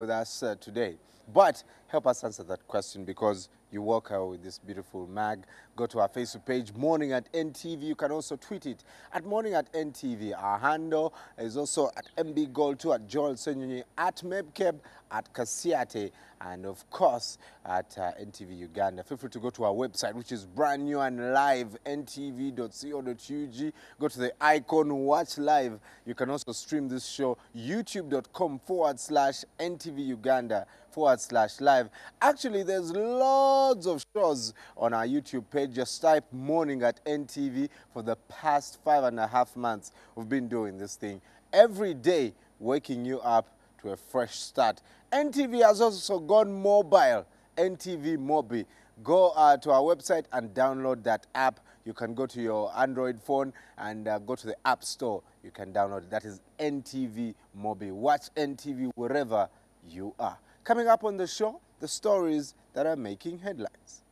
with us today. But help us answer that question because you walk out with this beautiful mag. Go to our Facebook page, Morning at NTV. You can also tweet it at Morning at NTV. Our handle is also at MBGold2, at Joel Senyonyi, at Mebkeb, at Kasiate, and of course at NTV Uganda. Feel free to go to our website, which is brand new and live, ntv.co.ug. Go to the icon, watch live. You can also stream this show, youtube.com/NTV Uganda/live. Actually, there's loads of shows on our YouTube page. Just type Morning at NTV. For the past 5.5 months, we've been doing this thing every day, waking you up to a fresh start. NTV has also gone mobile, NTV Mobi. Go to our website and download that app. You can go to your Android phone and go to the App Store. You can download it. That is NTV Mobi. Watch NTV wherever you are. Coming up on the show, the stories that are making headlines.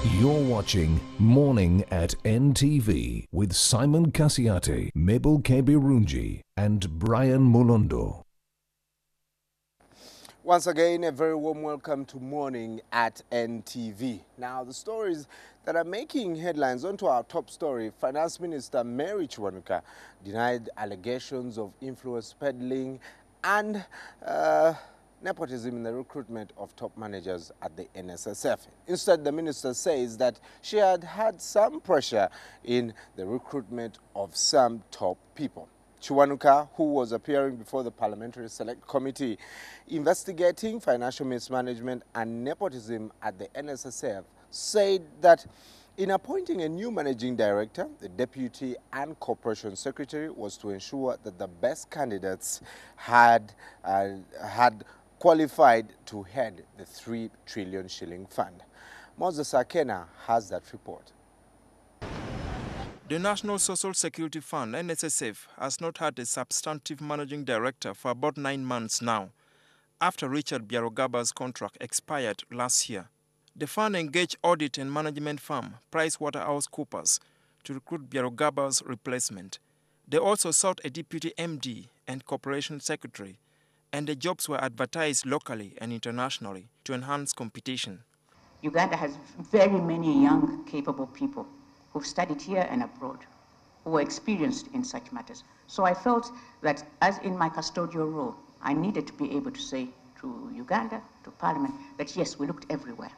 You're watching Morning at NTV with Simon Kasiate, Mabel Kebirunji, and Brian Mulondo. Once again, a very warm welcome to Morning at NTV. Now, the stories that are making headlines. On to our top story. Finance Minister Mary Chiwanuka denied allegations of influence peddling and nepotism in the recruitment of top managers at the NSSF. Instead, the minister says that she had had some pressure in the recruitment of some top people. Chiwanuka, who was appearing before the Parliamentary Select Committee investigating financial mismanagement and nepotism at the NSSF, said that in appointing a new managing director, the deputy and corporation secretary was to ensure that the best candidates had qualified to head the 3 trillion shilling fund. Moses Akena has that report. The National Social Security Fund, NSSF, has not had a substantive managing director for about 9 months now, after Richard Byaragaba's contract expired last year. The fund engaged audit and management firm PricewaterhouseCoopers to recruit Byaragaba's replacement. They also sought a deputy MD and corporation secretary, and the jobs were advertised locally and internationally to enhance competition. Uganda has very many young, capable people who've studied here and abroad, who are experienced in such matters. So I felt that, as in my custodial role, I needed to be able to say to Uganda, to Parliament, that yes, we looked everywhere.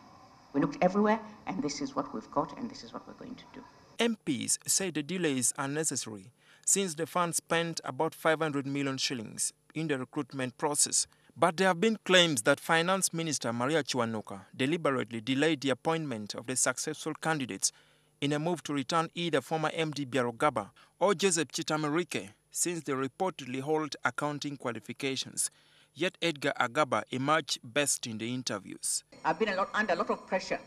We looked everywhere, and this is what we've got, and this is what we're going to do. MPs say the delays are necessary, since the fund spent about 500 million shillings in the recruitment process. But there have been claims that Finance Minister Maria Chiwanuka deliberately delayed the appointment of the successful candidates in a move to return either former MD Byaragaba or Joseph Chitamerike, since they reportedly hold accounting qualifications. Yet Edgar Agaba emerged best in the interviews. I've been under a lot of pressure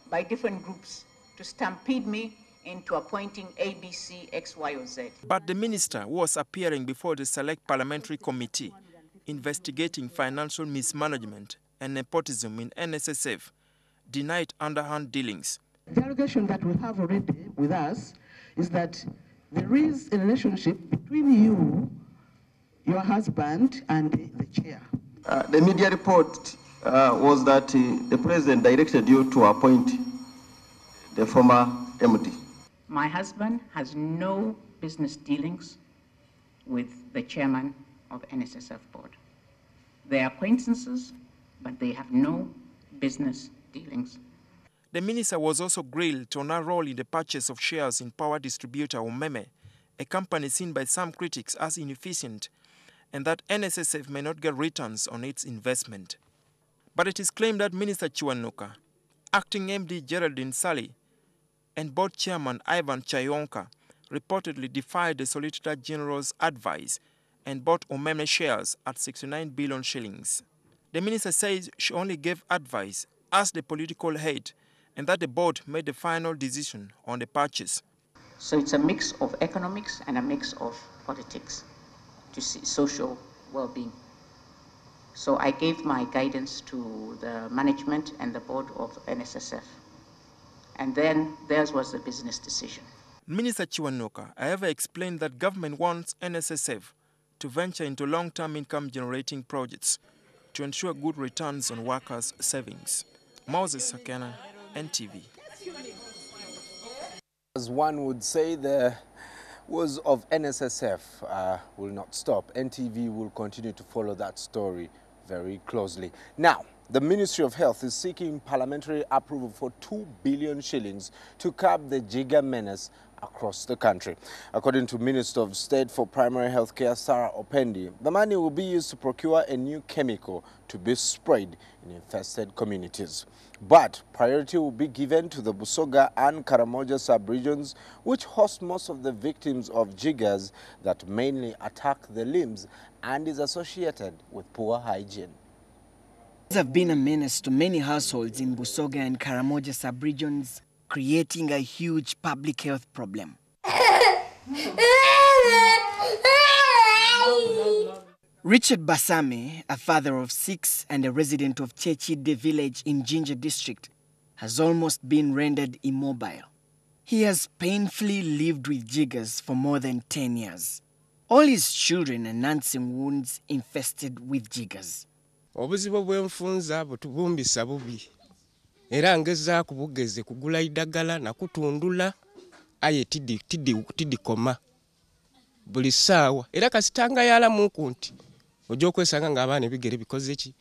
by different groups to stampede me into appointing A, B, C, X, Y, or Z. But the minister, who was appearing before the Select Parliamentary Committee investigating financial mismanagement and nepotism in NSSF, denied underhand dealings. The allegation that we have already with us is that there is a relationship between you, your husband, and the chair. The media report was that the president directed you to appoint the former MD. My husband has no business dealings with the chairman of NSSF board. They are acquaintances, but they have no business dealings. The minister was also grilled on her role in the purchase of shares in power distributor Umeme, a company seen by some critics as inefficient, and that NSSF may not get returns on its investment. But it is claimed that Minister Chiwanuka, acting MD Geraldine Sally, and board chairman Ivan Chayonka reportedly defied the Solicitor General's advice and bought Umeme shares at 69 billion shillings. The minister says she only gave advice as the political head, and that the board made the final decision on the purchase. So it's a mix of economics and a mix of politics to see social well-being. So I gave my guidance to the management and the board of NSSF. And then theirs was the business decision. Minister Chiwanuka, however, explained that government wants NSSF to venture into long-term income-generating projects to ensure good returns on workers' savings. Moses Sakena, NTV. As one would say, the wars of NSSF will not stop. NTV will continue to follow that story very closely. Now, the Ministry of Health is seeking parliamentary approval for 2 billion shillings to curb the Giga menace across the country. According to Minister of State for Primary Healthcare, Sarah Opendi, the money will be used to procure a new chemical to be sprayed in infested communities. But priority will be given to the Busoga and Karamoja sub-regions, which host most of the victims of jiggers that mainly attack the limbs and is associated with poor hygiene. Have been a menace to many households in Busoga and Karamoja sub-regions, creating a huge public health problem. Richard Basame, a father of 6 and a resident of Chechide village in Jinja district, has almost been rendered immobile. He has painfully lived with jiggers for more than 10 years. All his children are nursing wounds infested with jiggers. Obuzibu bw'enfunza butubumbisa bubi. Era ngezaako bugeze kugula idagala na kutundula aye tidikoma. Buli ssaawa. Era kasitanga yalamu nti ojja okwesanga ng'abaana ebigere bikoze ki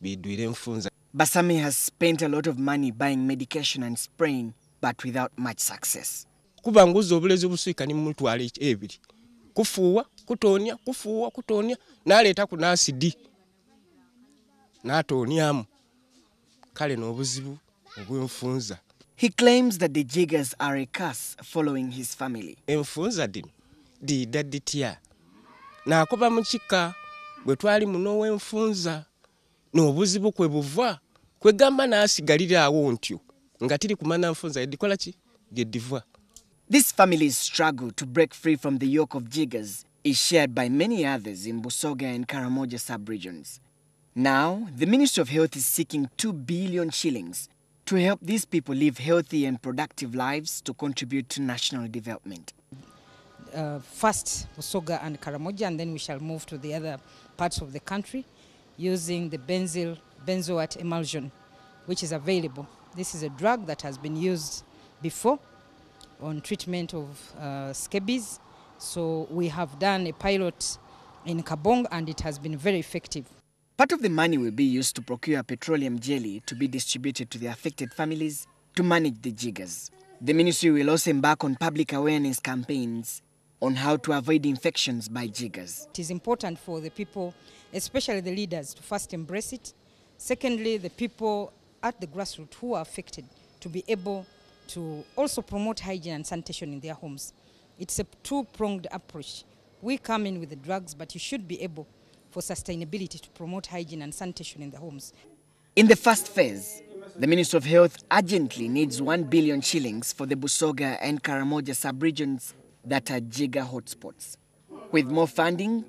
bidwire enfunza. Basame has spent a lot of money buying medication and spraying, but without much success. Kuba nguza obulezi buswika ni mutwala ebiri. Kufuuwa, kutonya, n'aleeta ku n'asidi. N'atoonyamu. Kale n'obuzibu obw'enfunza. He claims that the jiggers are a curse following his family. Enfunza dino diida ditya. N'akoba mu kika bwe twali muno w'enfunza. N'obuzibu kwe buva. Kwe gamba n'asigalira awo ntyo. Nga tiri kumana nfunza edikola ki? Gedivwa. This family's struggle to break free from the yoke of jiggers is shared by many others in Busoga and Karamoja sub-regions. Now, the Ministry of Health is seeking 2 billion shillings to help these people live healthy and productive lives to contribute to national development. First, Busoga and Karamoja, and then we shall move to the other parts of the country using the benzoate emulsion, which is available. This is a drug that has been used before on treatment of scabies. So we have done a pilot in Kabong and it has been very effective. Part of the money will be used to procure petroleum jelly to be distributed to the affected families to manage the jiggers. The ministry will also embark on public awareness campaigns on how to avoid infections by jiggers. It is important for the people, especially the leaders, to first embrace it. Secondly, the people at the grassroots who are affected to be able to also promote hygiene and sanitation in their homes. It's a two-pronged approach. We come in with the drugs, but you should be able for sustainability to promote hygiene and sanitation in the homes. In the first phase, the Ministry of Health urgently needs 1 billion shillings for the Busoga and Karamoja sub-regions that are jigger hotspots. With more funding,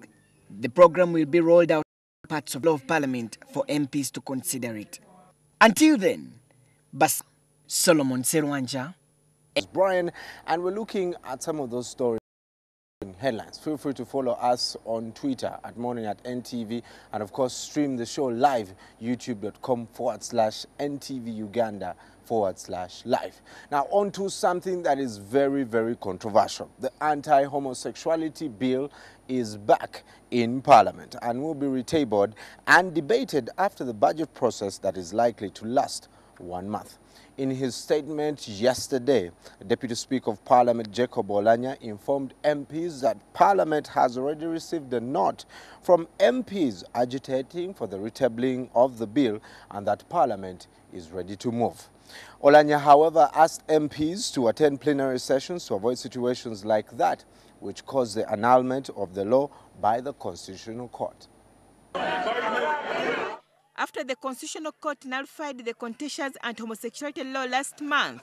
the program will be rolled out in parts of law of Parliament for MPs to consider it. Until then, Solomon Serwanja. Brian, and we're looking at some of those stories. Headlines. Feel free to follow us on Twitter at Morning at NTV, and of course stream the show live, youtube.com/NTV Uganda/live. Now on to something that is very, very controversial. The anti-homosexuality bill is back in Parliament and will be retabled and debated after the budget process that is likely to last 1 month. In his statement yesterday, Deputy Speaker of Parliament Jacob Olanya informed MPs that Parliament has already received a note from MPs agitating for the retabling of the bill and that Parliament is ready to move. Olanya, however, asked MPs to attend plenary sessions to avoid situations like that, which caused the annulment of the law by the Constitutional Court. After the Constitutional Court nullified the contentious anti-homosexuality law last month,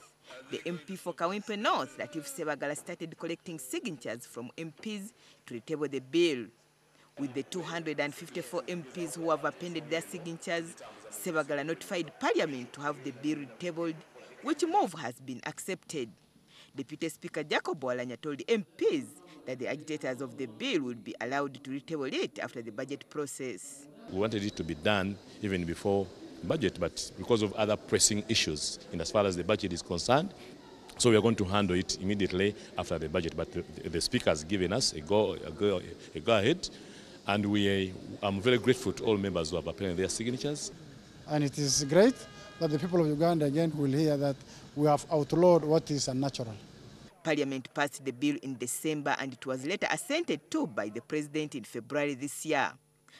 the MP for Kawempe North, Latif Sebagala, started collecting signatures from MPs to retable the bill. With the 254 MPs who have appended their signatures, Sebagala notified Parliament to have the bill retabled, which move has been accepted. Deputy Speaker Jacob Olanya told MPs that the agitators of the bill would be allowed to retable it after the budget process. We wanted it to be done even before budget, but because of other pressing issues in as far as the budget is concerned, so we are going to handle it immediately after the budget. But the Speaker has given us a go ahead, and I'm very grateful to all members who have applied their signatures. And it is great that the people of Uganda again will hear that we have outlawed what is unnatural. Parliament passed the bill in December and it was later assented to by the President in February this year.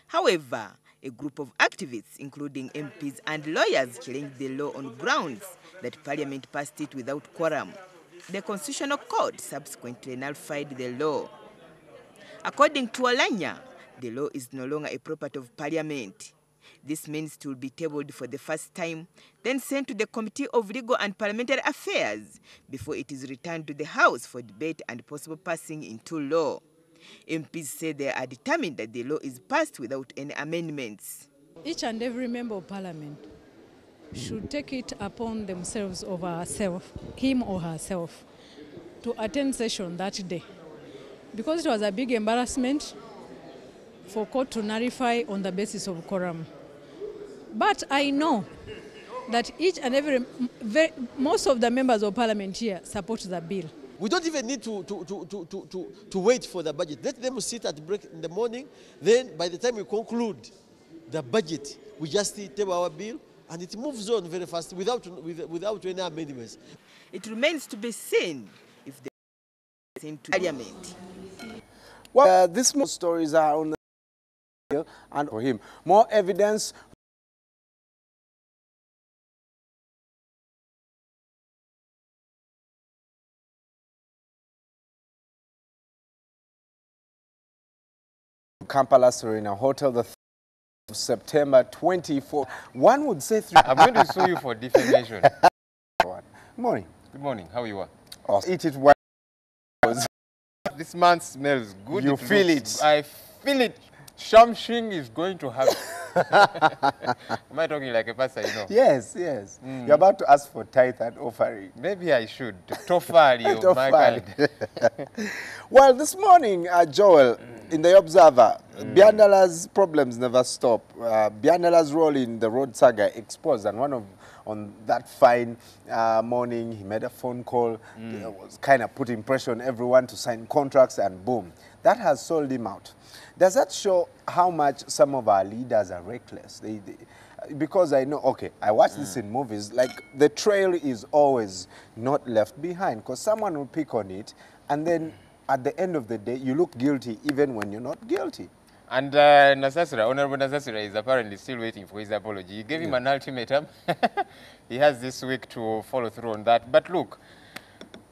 However, a group of activists, including MPs and lawyers, challenged the law on grounds that Parliament passed it without quorum. The Constitutional Court subsequently nullified the law. According to Alanya, the law is no longer a property of Parliament. This means it will be tabled for the first time, then sent to the Committee of Legal and Parliamentary Affairs before it is returned to the House for debate and possible passing into law. MPs say they are determined that the law is passed without any amendments. Each and every member of Parliament should take it upon themselves or herself, him or herself, to attend session that day. Because it was a big embarrassment for court to nullify on the basis of quorum. But I know that each and most of the members of Parliament here support the bill. We don't even need to wait for the budget. Let them sit at break in the morning. Then by the time we conclude the budget, we just table our bill and it moves on very fast without any amendments. It remains to be seen if they into Parliament. Well, these more stories are on the bill and for him. More evidence. Kampala Serena Hotel, the September 24. One would say I'm going to sue you for defamation. Good morning. Good morning. How you are? Awesome. Eat it well. This man smells good. You feel it. I feel it. Shamshing is going to happen. Am I talking like a pastor, you know? Yes, yes. You're about to ask for tithe and offering. Maybe I should. Tofali or Michael. Well, this morning, Joel, in the Observer, Biandala's problems never stop. Biandala's role in the road saga exposed, and on that fine morning, he made a phone call, was kind of putting pressure on everyone to sign contracts, and boom, that has sold him out. Does that show how much some of our leaders are reckless? Because I know, okay, I watch this in movies, like the trail is always not left behind, because someone will pick on it, and then at the end of the day, you look guilty even when you're not guilty. And Honorable Nasasira is apparently still waiting for his apology. You gave him an ultimatum. He has this week to follow through on that. But look,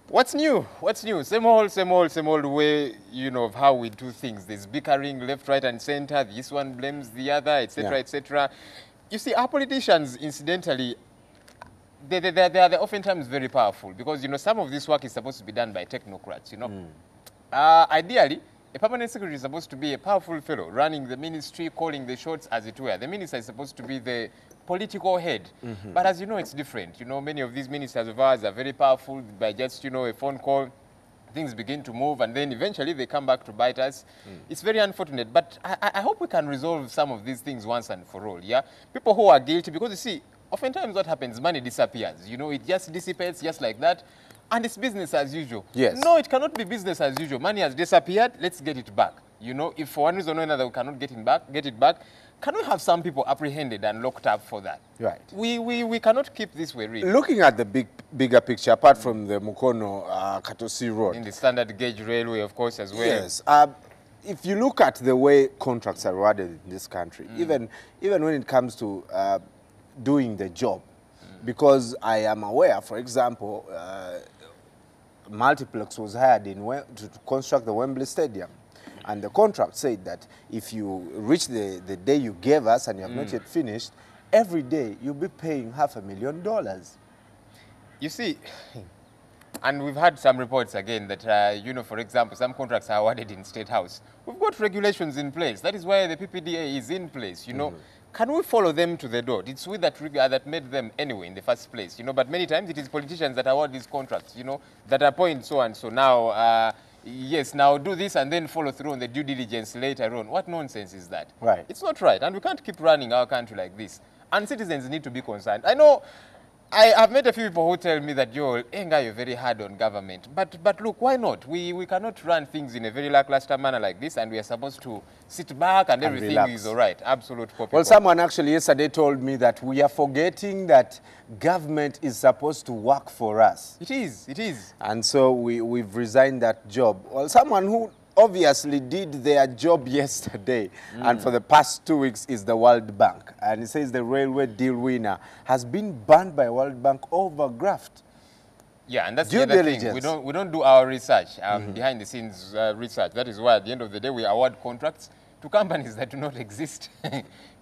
what's new? What's new? Same old way, you know, of how we do things. There's bickering left, right, and center. This one blames the other, etc., etc. You see, our politicians, incidentally, they're oftentimes very powerful because, you know, some of this work is supposed to be done by technocrats, you know. Ideally, a permanent secretary is supposed to be a powerful fellow running the ministry, calling the shots, as it were. The minister is supposed to be the political head. But as you know, it's different. You know, many of these ministers of ours are very powerful by just, you know, a phone call. Things begin to move, and then eventually they come back to bite us. It's very unfortunate, but I hope we can resolve some of these things once and for all, yeah? People who are guilty, because you see, oftentimes what happens, money disappears. You know, it just dissipates just like that. And it's business as usual. Yes. No, it cannot be business as usual. Money has disappeared. Let's get it back. You know, if for one reason or another we cannot get it back, can we have some people apprehended and locked up for that? Right. We cannot keep this way, really. Looking at the bigger picture, apart from the Mukono Katosi Road. In the standard gauge railway, of course, as well. Yes. If you look at the way contracts are awarded in this country, even when it comes to doing the job, because I am aware, for example, Multiplex was hired to construct the Wembley Stadium. And the contract said that if you reach the day you gave us and you have not yet finished, every day you'll be paying $500,000. You see, and we've had some reports again that, you know, for example, some contracts are awarded in State House. We've got regulations in place. That is why the PPDA is in place, you know. Can we follow them to the door? It's we that made them anyway in the first place, you know. But many times it is politicians that award these contracts, you know, that appoint so and so. Now, yes, now do this and then follow through on the due diligence later on. What nonsense is that? Right. It's not right, and we can't keep running our country like this. And citizens need to be concerned. I know I've met a few people who tell me that, you're very hard on government. But look, why not? We cannot run things in a very lackluster manner like this, and we are supposed to sit back and everything relax. is all right. Absolute copy. Well, someone actually yesterday told me that we are forgetting that government is supposed to work for us. It is, it is. And so we've resigned that job. Well, someone who obviously did their job yesterday and for the past 2 weeks is the World Bank. And he says the railway deal winner has been banned by World Bank over graft. Yeah, and that's the other thing. We don't do our research, behind the scenes research. That is why at the end of the day we award contracts to companies that do not exist.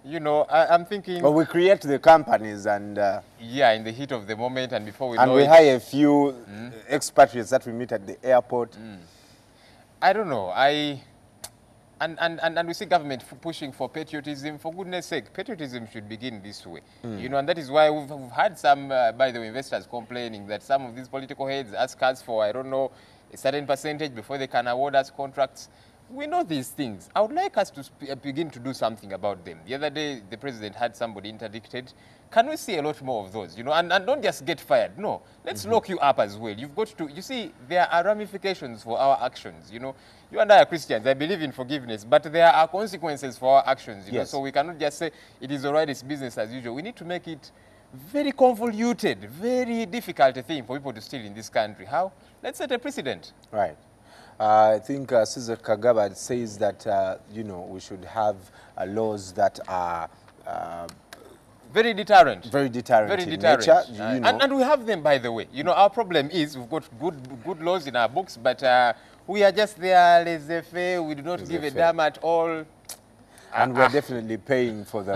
You know, I'm thinking... Well, we create the companies and... yeah, in the heat of the moment and before we know it... And we hire a few expatriates that we meet at the airport. I don't know. And we see government pushing for patriotism. For goodness sake, patriotism should begin this way. You know, and that is why we've had some, by the way, investors complaining that some of these political heads ask us for, I don't know, a certain percentage before they can award us contracts. We know these things. I would like us to begin to do something about them. The other day, the president had somebody interdicted. Can we see a lot more of those, you know, and don't just get fired. No, let's lock you up as well. You've got to, you see, there are ramifications for our actions, you know. You and I are Christians, I believe in forgiveness, but there are consequences for our actions, you know, so we cannot just say it is all right, it's business as usual. We need to make it very convoluted, very difficult a thing for people to steal in this country. How? Let's set a precedent. Right. I think Cesar Kagaba says that, you know, we should have laws that are... very deterrent. Very deterrent. Very deterrent. Nature, you know. And we have them, by the way. You know, our problem is we've got good laws in our books, but we are just there laissez-faire. We do not give a damn at all. And we're definitely paying for the...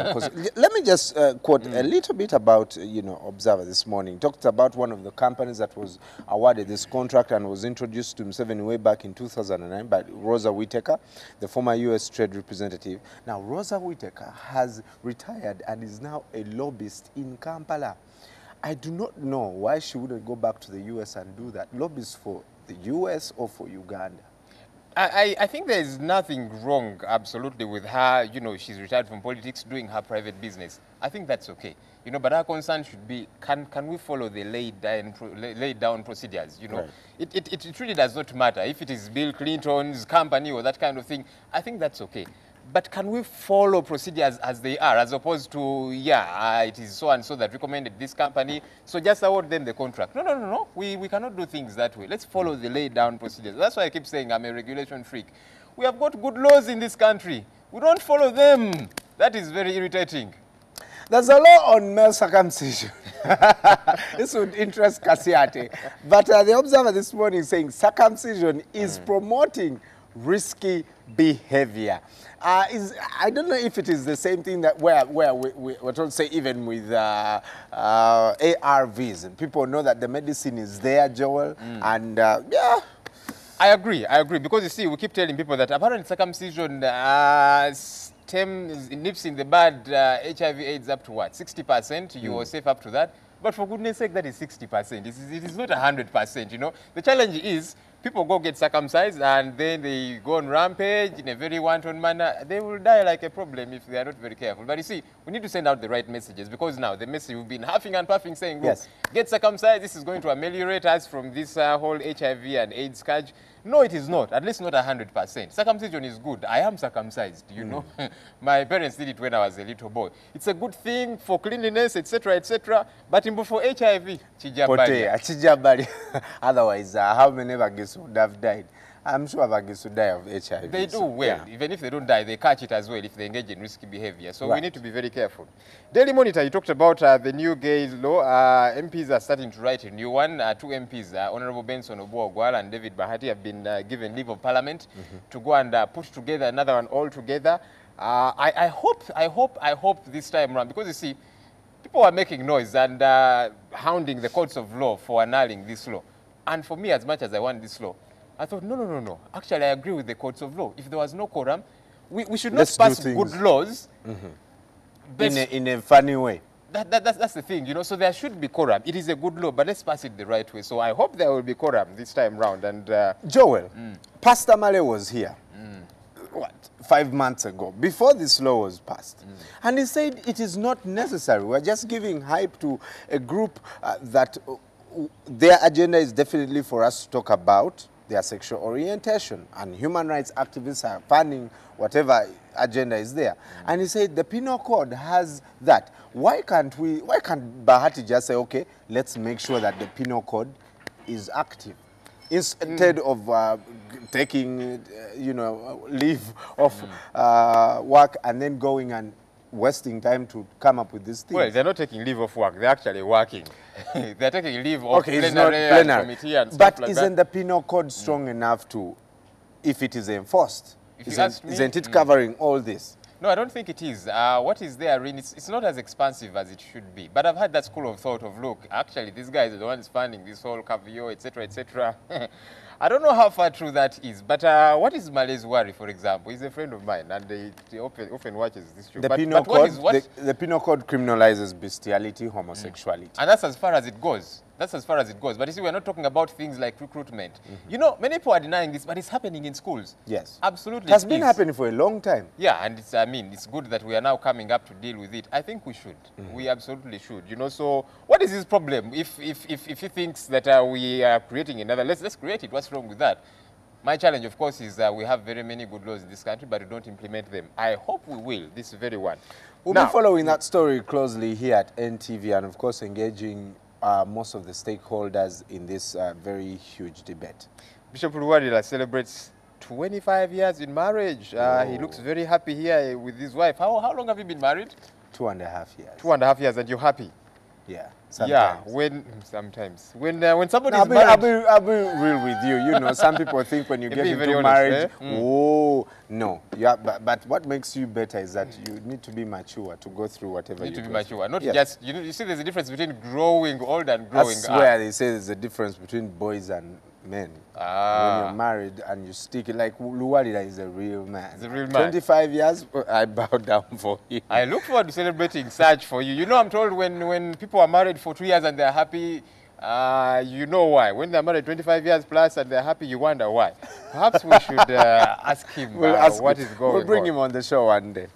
Let me just quote a little bit about, you know, Observer this morning. Talked about one of the companies that was awarded this contract and was introduced to Museveni way back in 2009 by Rosa Whittaker, the former U.S. trade representative. Now, Rosa Whittaker has retired and is now a lobbyist in Kampala. I do not know why she wouldn't go back to the U.S. and do that. Lobbyist for the U.S. or for Uganda? I think there is nothing wrong, absolutely, with her. You know, she's retired from politics, doing her private business. I think that's okay. You know, but our concern should be, can we follow the laid down procedures? You know, right. It really does not matter if it is Bill Clinton's company or that kind of thing. I think that's okay. But can we follow procedures as they are, as opposed to, it is so and so that recommended this company, so just award them the contract? No. We cannot do things that way. Let's follow the laid down procedures. That's why I keep saying I'm a regulation freak. We have got good laws in this country. We don't follow them. That is very irritating. There's a law on male circumcision. This would interest Kasiate. But the Observer this morning is saying circumcision is promoting risky behavior. I don't know if it is the same thing that we're trying to say even with ARVs. And people know that the medicine is there, Joel, and yeah. I agree, because you see, we keep telling people that apparently circumcision nips in the bud HIV AIDS up to what, 60%, you are safe up to that. But for goodness sake, that is 60%. It is not 100%, you know. The challenge is people go get circumcised and then they go on rampage in a very wanton manner. They will die like a problem if they are not very careful. But you see, we need to send out the right messages, because now the message we've been huffing and puffing saying, look, get circumcised, this is going to ameliorate us from this whole HIV and AIDS scourge. No, it is not, at least not 100%. Circumcision is good. I am circumcised, you know. My parents did it when I was a little boy. It's a good thing for cleanliness, etc., etc. But for HIV, chijabali. Otherwise, how many Bagis would have died? I'm sure Bagis would die of HIV. They do well. Even if they don't die, they catch it as well if they engage in risky behavior. So we need to be very careful. Daily Monitor, you talked about the new gay law. MPs are starting to write a new one. Two MPs, Honorable Benson Obuogwala and David Bahati, have been given leave of parliament to go and put together another one all together. I hope this time around, because you see, people are making noise and hounding the courts of law for annulling this law. And for me, as much as I want this law, I thought, no. Actually, I agree with the courts of law. If there was no quorum, we should not pass good laws. In a funny way. that's the thing, you know. So there should be quorum. It is a good law, but let's pass it the right way. So I hope there will be quorum this time round. And Joel, Pastor Male was here. What, 5 months ago, before this law was passed. And he said it is not necessary. We're just giving hype to a group that their agenda is definitely for us to talk about their sexual orientation. And human rights activists are funding whatever agenda is there. And he said the penal code has that. Why can't Bahati just say, okay, let's make sure that the penal code is active? Instead of taking, you know, leave of work and then going and wasting time to come up with these things. Well, they're not taking leave of work. They're actually working. They're taking leave of plenary, it's not plenary. And committee and stuff like isn't the penal code strong enough to, if it is enforced, isn't it covering all this? No, I don't think it is. What is there, really, it's not as expansive as it should be. But I've had that school of thought of, look, actually, these guys are the ones funding this whole caviar, etc., etc. I don't know how far true that is. But what is Male's worry, for example? He's a friend of mine, and he often watches this show. The penal code, the penal code criminalizes bestiality, homosexuality. And that's as far as it goes. That's as far as it goes. But you see, we're not talking about things like recruitment. You know, many people are denying this, but it's happening in schools. Yes. Absolutely. It has been happening for a long time. Yeah, and it's, I mean, it's good that we are now coming up to deal with it. I think we should. We absolutely should. You know, so what is his problem? If he thinks that we are creating another, let's create it. What's wrong with that? My challenge, of course, is that we have very many good laws in this country, but we don't implement them. I hope we will, this very one. We'll be following that story closely here at NTV and, of course, engaging most of the stakeholders in this very huge debate. Bishop Luwadila celebrates 25 years in marriage. He looks very happy here with his wife. How long have you been married? 2.5 years. 2.5 years, and you're happy? Yeah. Sometimes. Yeah, when somebody is married. I'll be real with you. You know, some people think when you get into marriage, oh, no. Yeah, but what makes you better is that you need to be mature to go through whatever you need to be mature. Not just, you see there's a difference between growing old and growing up. That's where they say there's a difference between boys and men. When you're married and you stick it, like Luwadila is a real man. He's a real man. 25 years, I bow down for him. I look forward to celebrating such for you. You know, I'm told when people are married for 2 years and they're happy, you know why. When they're married 25 years plus and they're happy, you wonder why. Perhaps we should ask him what is going on. We'll bring him on the show one day.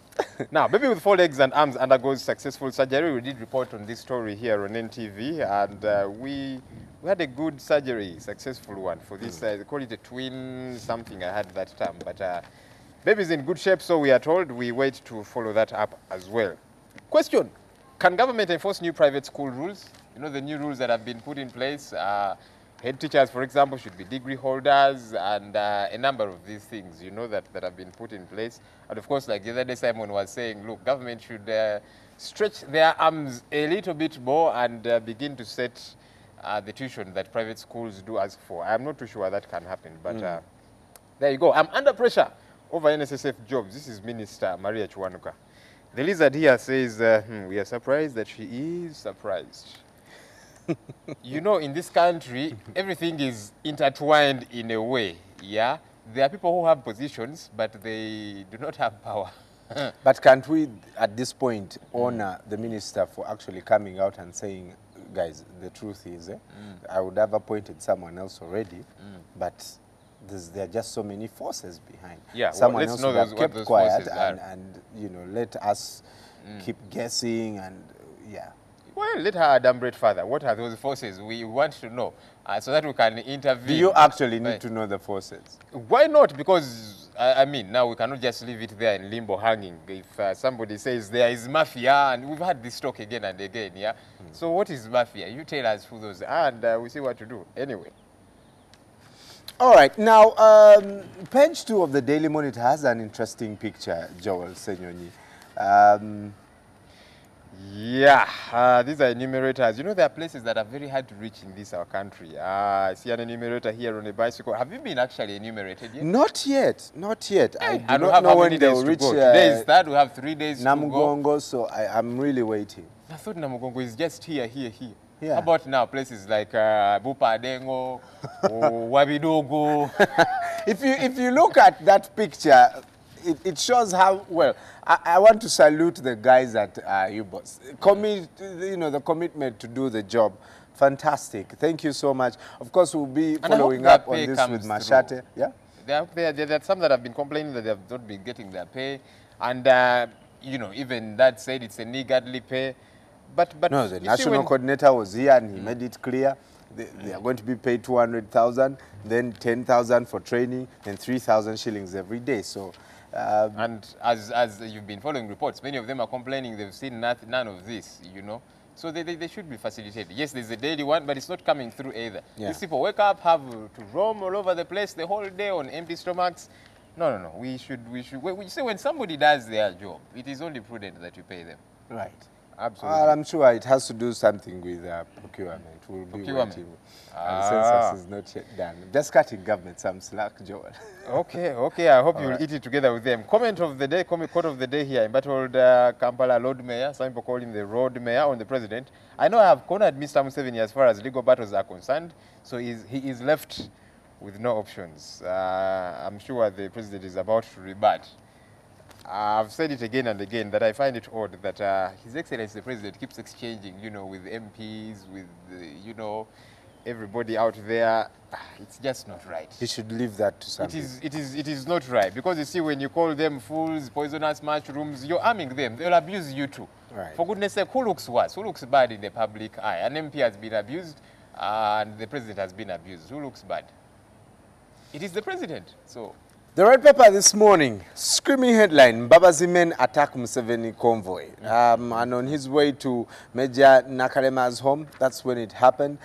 Now, baby with 4 legs and arms undergoes successful surgery. We did report on this story here on NTV, and we had a good surgery, successful one for this. They call it a twin something, I had that term. But baby's in good shape, so we are told. We wait to follow that up as well. Question, can government enforce new private school rules? You know, the new rules that have been put in place. Head teachers, for example, should be degree holders, and a number of these things, you know, that have been put in place. And of course, like the other day, Simon was saying, look, government should stretch their arms a little bit more and begin to set the tuition that private schools do ask for. I'm not too sure that can happen, but there you go. I'm under pressure over NSSF jobs. This is Minister Maria Chuanuka. The lizard here says, we are surprised that she is surprised. You know, in this country, everything is intertwined in a way, yeah? There are people who have positions, but they do not have power. But can't we, at this point, honor the minister for actually coming out and saying, guys, the truth is, I would have appointed someone else already, but there are just so many forces behind. Yeah, someone well, else would have kept quiet and, you know, let us keep guessing and, yeah. Well, let her adumbrate further. What are those forces? We want to know so that we can intervene. Do you actually need to know the forces? Why not? Because, I mean, now we cannot just leave it there in limbo hanging. If somebody says there is mafia, and we've had this talk again and again, yeah? So what is mafia? You tell us who those are, and we see what to do. Anyway. All right. Now, page 2 of the Daily Monitor has an interesting picture, Joel Senyonyi. Yeah, these are enumerators. You know, there are places that are very hard to reach in this our country. I see an enumerator here on a bicycle. Have you been actually enumerated yet? Not yet, not yet. I do not know when they'll reach. Today is third. We have 3 days Namugongo, to go. So I'm really waiting. I thought Namugongo is just here. Yeah. How about now places like Bupadengo, or Wabidogo? If you look at that picture, it shows how well. I want to salute the guys at U-Boss. The commitment to do the job. Fantastic. Thank you so much. Of course, we'll be following up on this with Mashate. Yeah. There are some that have been complaining that they have not been getting their pay, and even that said it's a niggardly pay. But no, the national coordinator was here and he made it clear they are going to be paid 200,000, then 10,000 for training, and 3,000 shillings every day. So, and as you've been following reports, many of them are complaining they've seen none of this. So they should be facilitated. Yes, there's a daily one, but it's not coming through either. Yeah. These people wake up, have to roam all over the place the whole day on empty stomachs. No. We say when somebody does their job, it is only prudent that you pay them. Right. Absolutely. I'm sure it has to do something with procurement. We'll be waiting. The census is not yet done. Just cutting government some slack, Joel. Okay. I hope you'll eat it together with them. Comment of the day, quote of the day here. Embattled Kampala Lord Mayor. Some people call him the Road Mayor on the president. I know I have cornered Mr. Museveni as far as legal battles are concerned. So he is left with no options. I'm sure the president is about to rebut. I've said it again and again that I find it odd that His Excellency the President keeps exchanging, with MPs, with, everybody out there. It's just not right. He should leave that to somebody. It is not right, because you see, when you call them fools, poisonous mushrooms, you're arming them. They'll abuse you too. Right. For goodness sake, who looks worse? Who looks bad in the public eye? An MP has been abused and the President has been abused. Who looks bad? It is the President. So. The Red Pepper this morning, screaming headline, Babazi men attack Museveni convoy. And on his way to Major Nakalema's home, that's when it happened.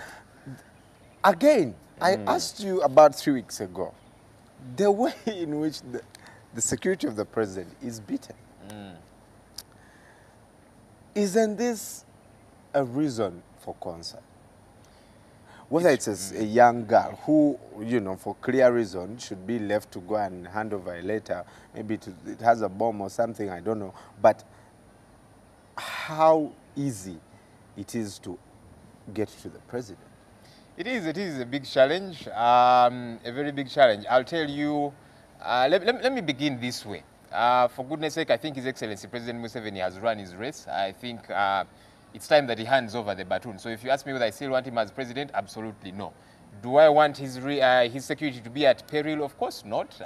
Again, I asked you about 3 weeks ago, the way in which the security of the president is beaten. Isn't this a reason for concern? Whether it's a young girl who, for clear reason, should be left to go and hand over a letter, maybe it has a bomb or something, I don't know. But how easy it is to get to the president? It is a big challenge, a very big challenge. I'll tell you, let me begin this way. For goodness sake, I think His Excellency President Museveni has run his race. I think it's time that he hands over the baton. So if you ask me whether I still want him as president, absolutely no. Do I want his security to be at peril? Of course not.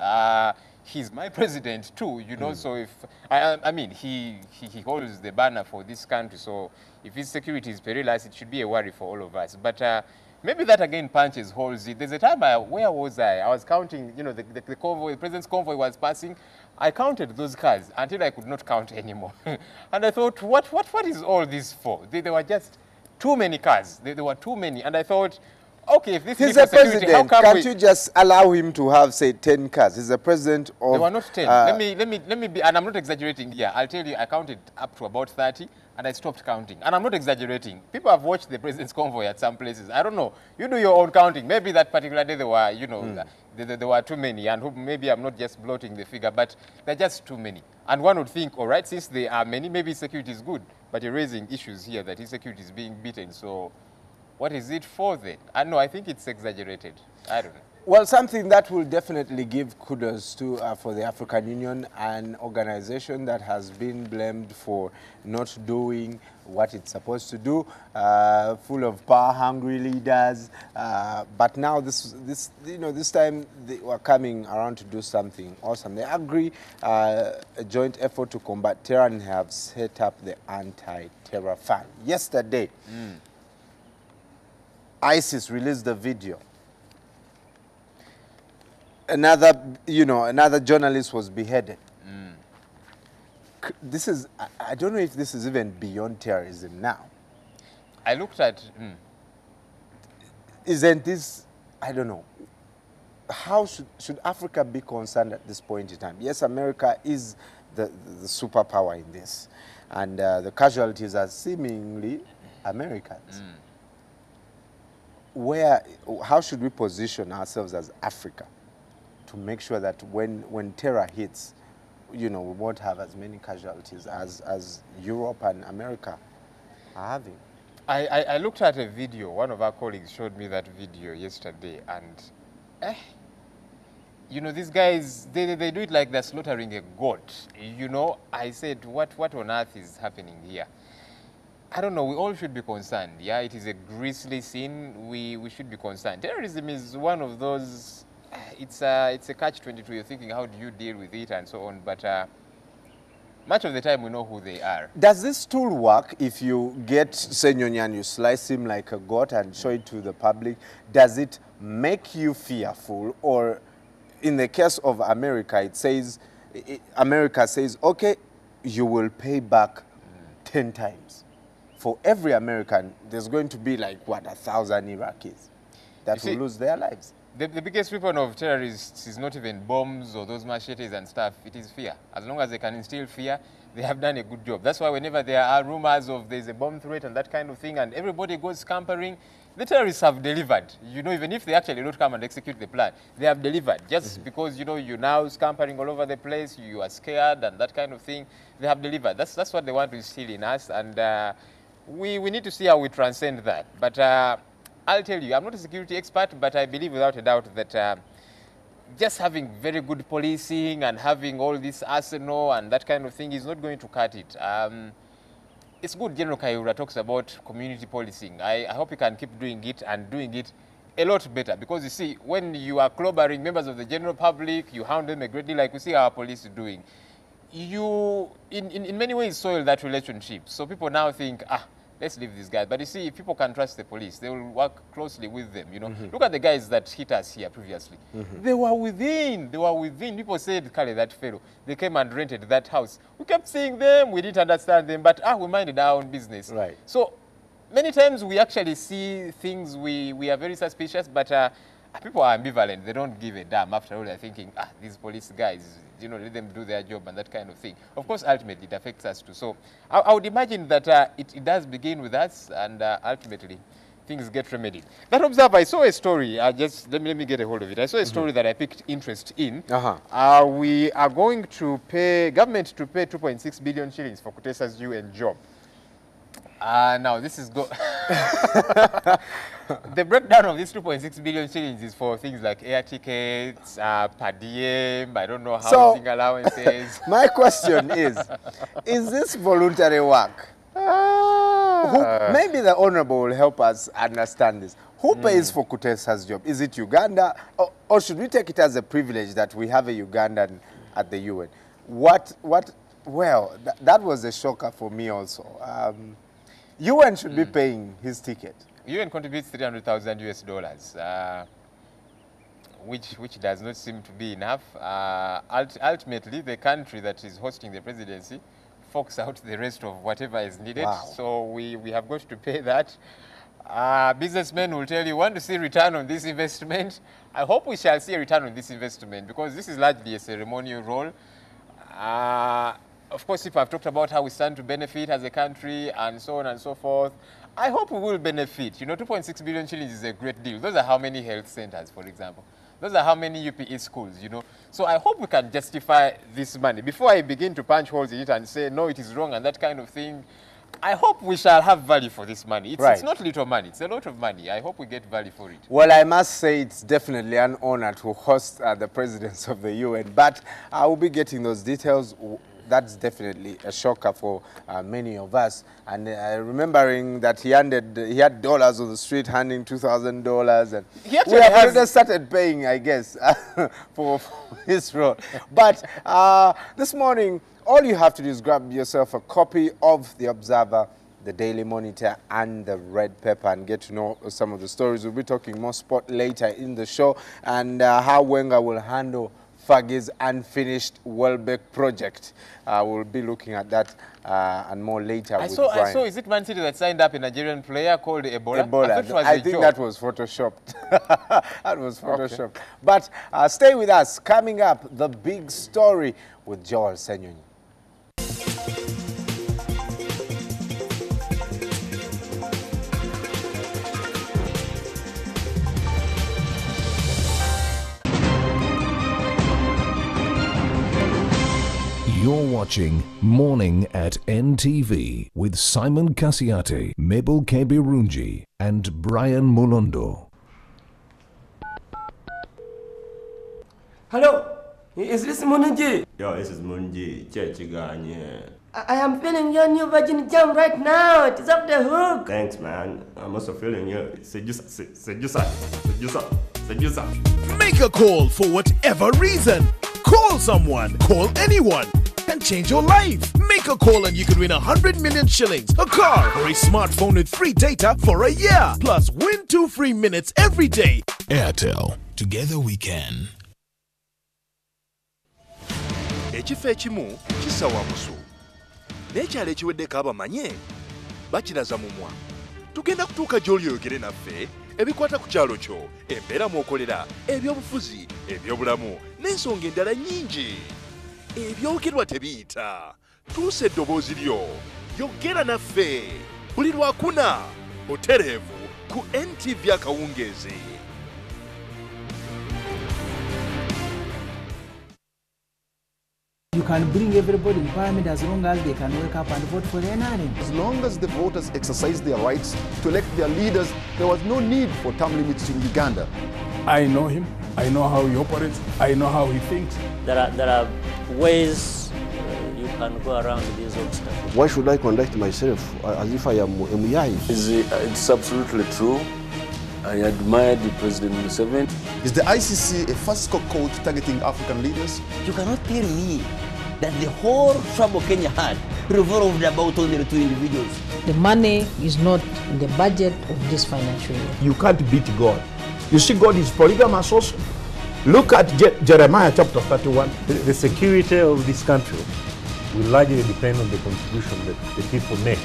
He's my president too, So if I mean, he holds the banner for this country. So if his security is perilous, it should be a worry for all of us. But maybe that again punches holes. There's a time where was I? I was counting. The convoy, the president's convoy was passing. I counted those cars until I could not count anymore. And I thought, what is all this for? There were just too many cars. There were too many. And I thought, okay, if this is a security, president, how come can't you just allow him to have, say, 10 cars? He's a president of... There were not 10. Let me be, and I'm not exaggerating here. I'll tell you, I counted up to about 30, and I stopped counting. And I'm not exaggerating. People have watched the president's convoy at some places. I don't know. You do your own counting. Maybe that particular day there were, there were too many. And maybe I'm not just bloating the figure, but there are just too many. And one would think, all right, since there are many, maybe security is good. But you're raising issues here that his security is being beaten. So what is it for then? No, I think it's exaggerated. I don't know. Well, something that will definitely give kudos to for the African Union, an organization that has been blamed for not doing what it's supposed to do, full of power-hungry leaders. But now this time they were coming around to do something awesome. They agree a joint effort to combat terror and have set up the anti-terror fund. Yesterday, ISIS released the video. Another journalist was beheaded. This is, I don't know if this is even beyond terrorism now. I looked at... Isn't this, I don't know, how should Africa be concerned at this point in time? Yes, America is the superpower in this. And the casualties are seemingly Americans. How should we position ourselves as Africa to make sure that when terror hits, we won't have as many casualties as Europe and America are having? I looked at a video. One of our colleagues showed me that video yesterday, and you know, these guys, they do it like they're slaughtering a goat. You know, I said, what on earth is happening here? I don't know, we all should be concerned. Yeah, it is a grisly sin. We should be concerned. Terrorism is one of those, it's a catch-22. You're thinking, how do you deal with it and so on? But much of the time, we know who they are. Does this tool work if you get Senyonyi and you slice him like a goat and show it to the public? Does it make you fearful? Or in the case of America, it says, America says, okay, you will pay back 10 times. For every American, there's going to be like, what, 1,000 Iraqis that will lose their lives. The biggest weapon of terrorists is not even bombs or those machetes and stuff. It is fear. As long as they can instill fear, they have done a good job. That's why whenever there are rumors of there's a bomb threat and that kind of thing, and everybody goes scampering, the terrorists have delivered. You know, even if they actually don't come and execute the plan, they have delivered. Just because, you know, you're now scampering all over the place, you are scared and that kind of thing, they have delivered. That's what they want to instill in us, and we need to see how we transcend that. But I'll tell you, I'm not a security expert, but I believe without a doubt that just having very good policing and having all this arsenal and that kind of thing is not going to cut it. It's good General Kayihura talks about community policing. I hope he can keep doing it and doing it a lot better, because you see, when you are clobbering members of the general public, you hound them a great deal like we see our police doing. You, in many ways, soil that relationship. So people now think, let's leave these guys. But you see, if people can trust the police, they will work closely with them, you know. Look at the guys that hit us here previously. They were within. People said, Kale, that fellow. They came and rented that house. We kept seeing them. We didn't understand them. But we minded our own business. Right. So many times we actually see things, we are very suspicious, but people are ambivalent. They don't give a damn. After all, they're thinking, these police guys, you know, let them do their job and that kind of thing. Of course, ultimately, it affects us too. So I would imagine that it does begin with us, and ultimately, things get remedied. That Observer, I saw a story. Let me get a hold of it. I saw a story that I picked interest in. We are going to pay, government to pay 2.6 billion shillings for Kutesa's UN job. Now, this is the breakdown of these 2.6 billion shillings is for things like air tickets, per diem, I don't know, housing allowances. My question is this voluntary work? Maybe the Honorable will help us understand this. Who pays for Kutesa's job? Is it Uganda? Or should we take it as a privilege that we have a Ugandan at the UN? Well, that was a shocker for me also. UN should be paying his ticket. UN contributes $300,000, which does not seem to be enough. Ultimately, the country that is hosting the presidency forks out the rest of whatever is needed. Wow. So we have got to pay that. Businessmen will tell you, want to see return on this investment? I hope we shall see a return on this investment, because this is largely a ceremonial role. Of course, if I've talked about how we stand to benefit as a country and so on and so forth, I hope we will benefit. You know, 2.6 billion shillings is a great deal. Those are how many health centers, for example. Those are how many UPE schools, you know. So I hope we can justify this money. Before I begin to punch holes in it and say, no, it is wrong and that kind of thing, I hope we shall have value for this money. It's not little money. It's a lot of money. I hope we get value for it. Well, I must say it's definitely an honor to host the presidents of the UN. But I will be getting those details. That's definitely a shocker for many of us. And remembering that he had dollars on the street, handing $2,000, and we have already started paying, I guess, for his role. But this morning, all you have to do is grab yourself a copy of The Observer, The Daily Monitor, and The Red Pepper, and get to know some of the stories. We'll be talking more sport later in the show, and how Wenger will handle Fergie's unfinished Welbeck project. We'll be looking at that and more later. I saw, is it Man City that signed up a Nigerian player called Ebola? I think that was photoshopped. That was photoshopped. Okay. But stay with us. Coming up, the big story with Joel Senyonyi. You're watching Morning at NTV with Simon Kasiate, Mabel Kebirunji, and Brian Mulondo. Hello, is this Munji? Yo, this is Munji. I am feeling your new Virgin Jam right now. It is off the hook. Thanks, man. I'm also feeling you. Seducer. Make a call for whatever reason. Call someone, call anyone, and change your life. Make a call and you could win 100 million shillings, a car, or a smartphone with free data for a year. Plus, win 2 free minutes every day. Airtel. Together we can. Ekifo ekimu kisawa musu n'ekyalo ekiweddeko abamanye bakiraza mumwa. Tugenda kutuuka gy'oli oyogere naffe ebikwata ku kyalo kyo, embeera mw'okolera, ebyobufuzi, ebyobulamu n'ensonga endala nnyingi. Ebyogerwa tebiyita. Tuusa eddoboozi lyo, yogera naffe buli lwakuna butereevu ku NTV akawungeezi. You can bring everybody in parliament as long as they can wake up and vote for their NRM. As long as the voters exercise their rights to elect their leaders, there was no need for term limits in Uganda. I know him. I know how he operates. I know how he thinks. There are ways you can go around these obstacles. Why should I conduct myself as if I am MUI? It's absolutely true. I admired President Museveni. Is the ICC a fiscal code targeting African leaders? You cannot tell me that the whole trouble Kenya had revolved about only 2 individuals. The money is not in the budget of this financial year. You can't beat God. You see, God is polygamous also. Look at Jeremiah chapter 31. The security of this country will largely depend on the contribution that the people make.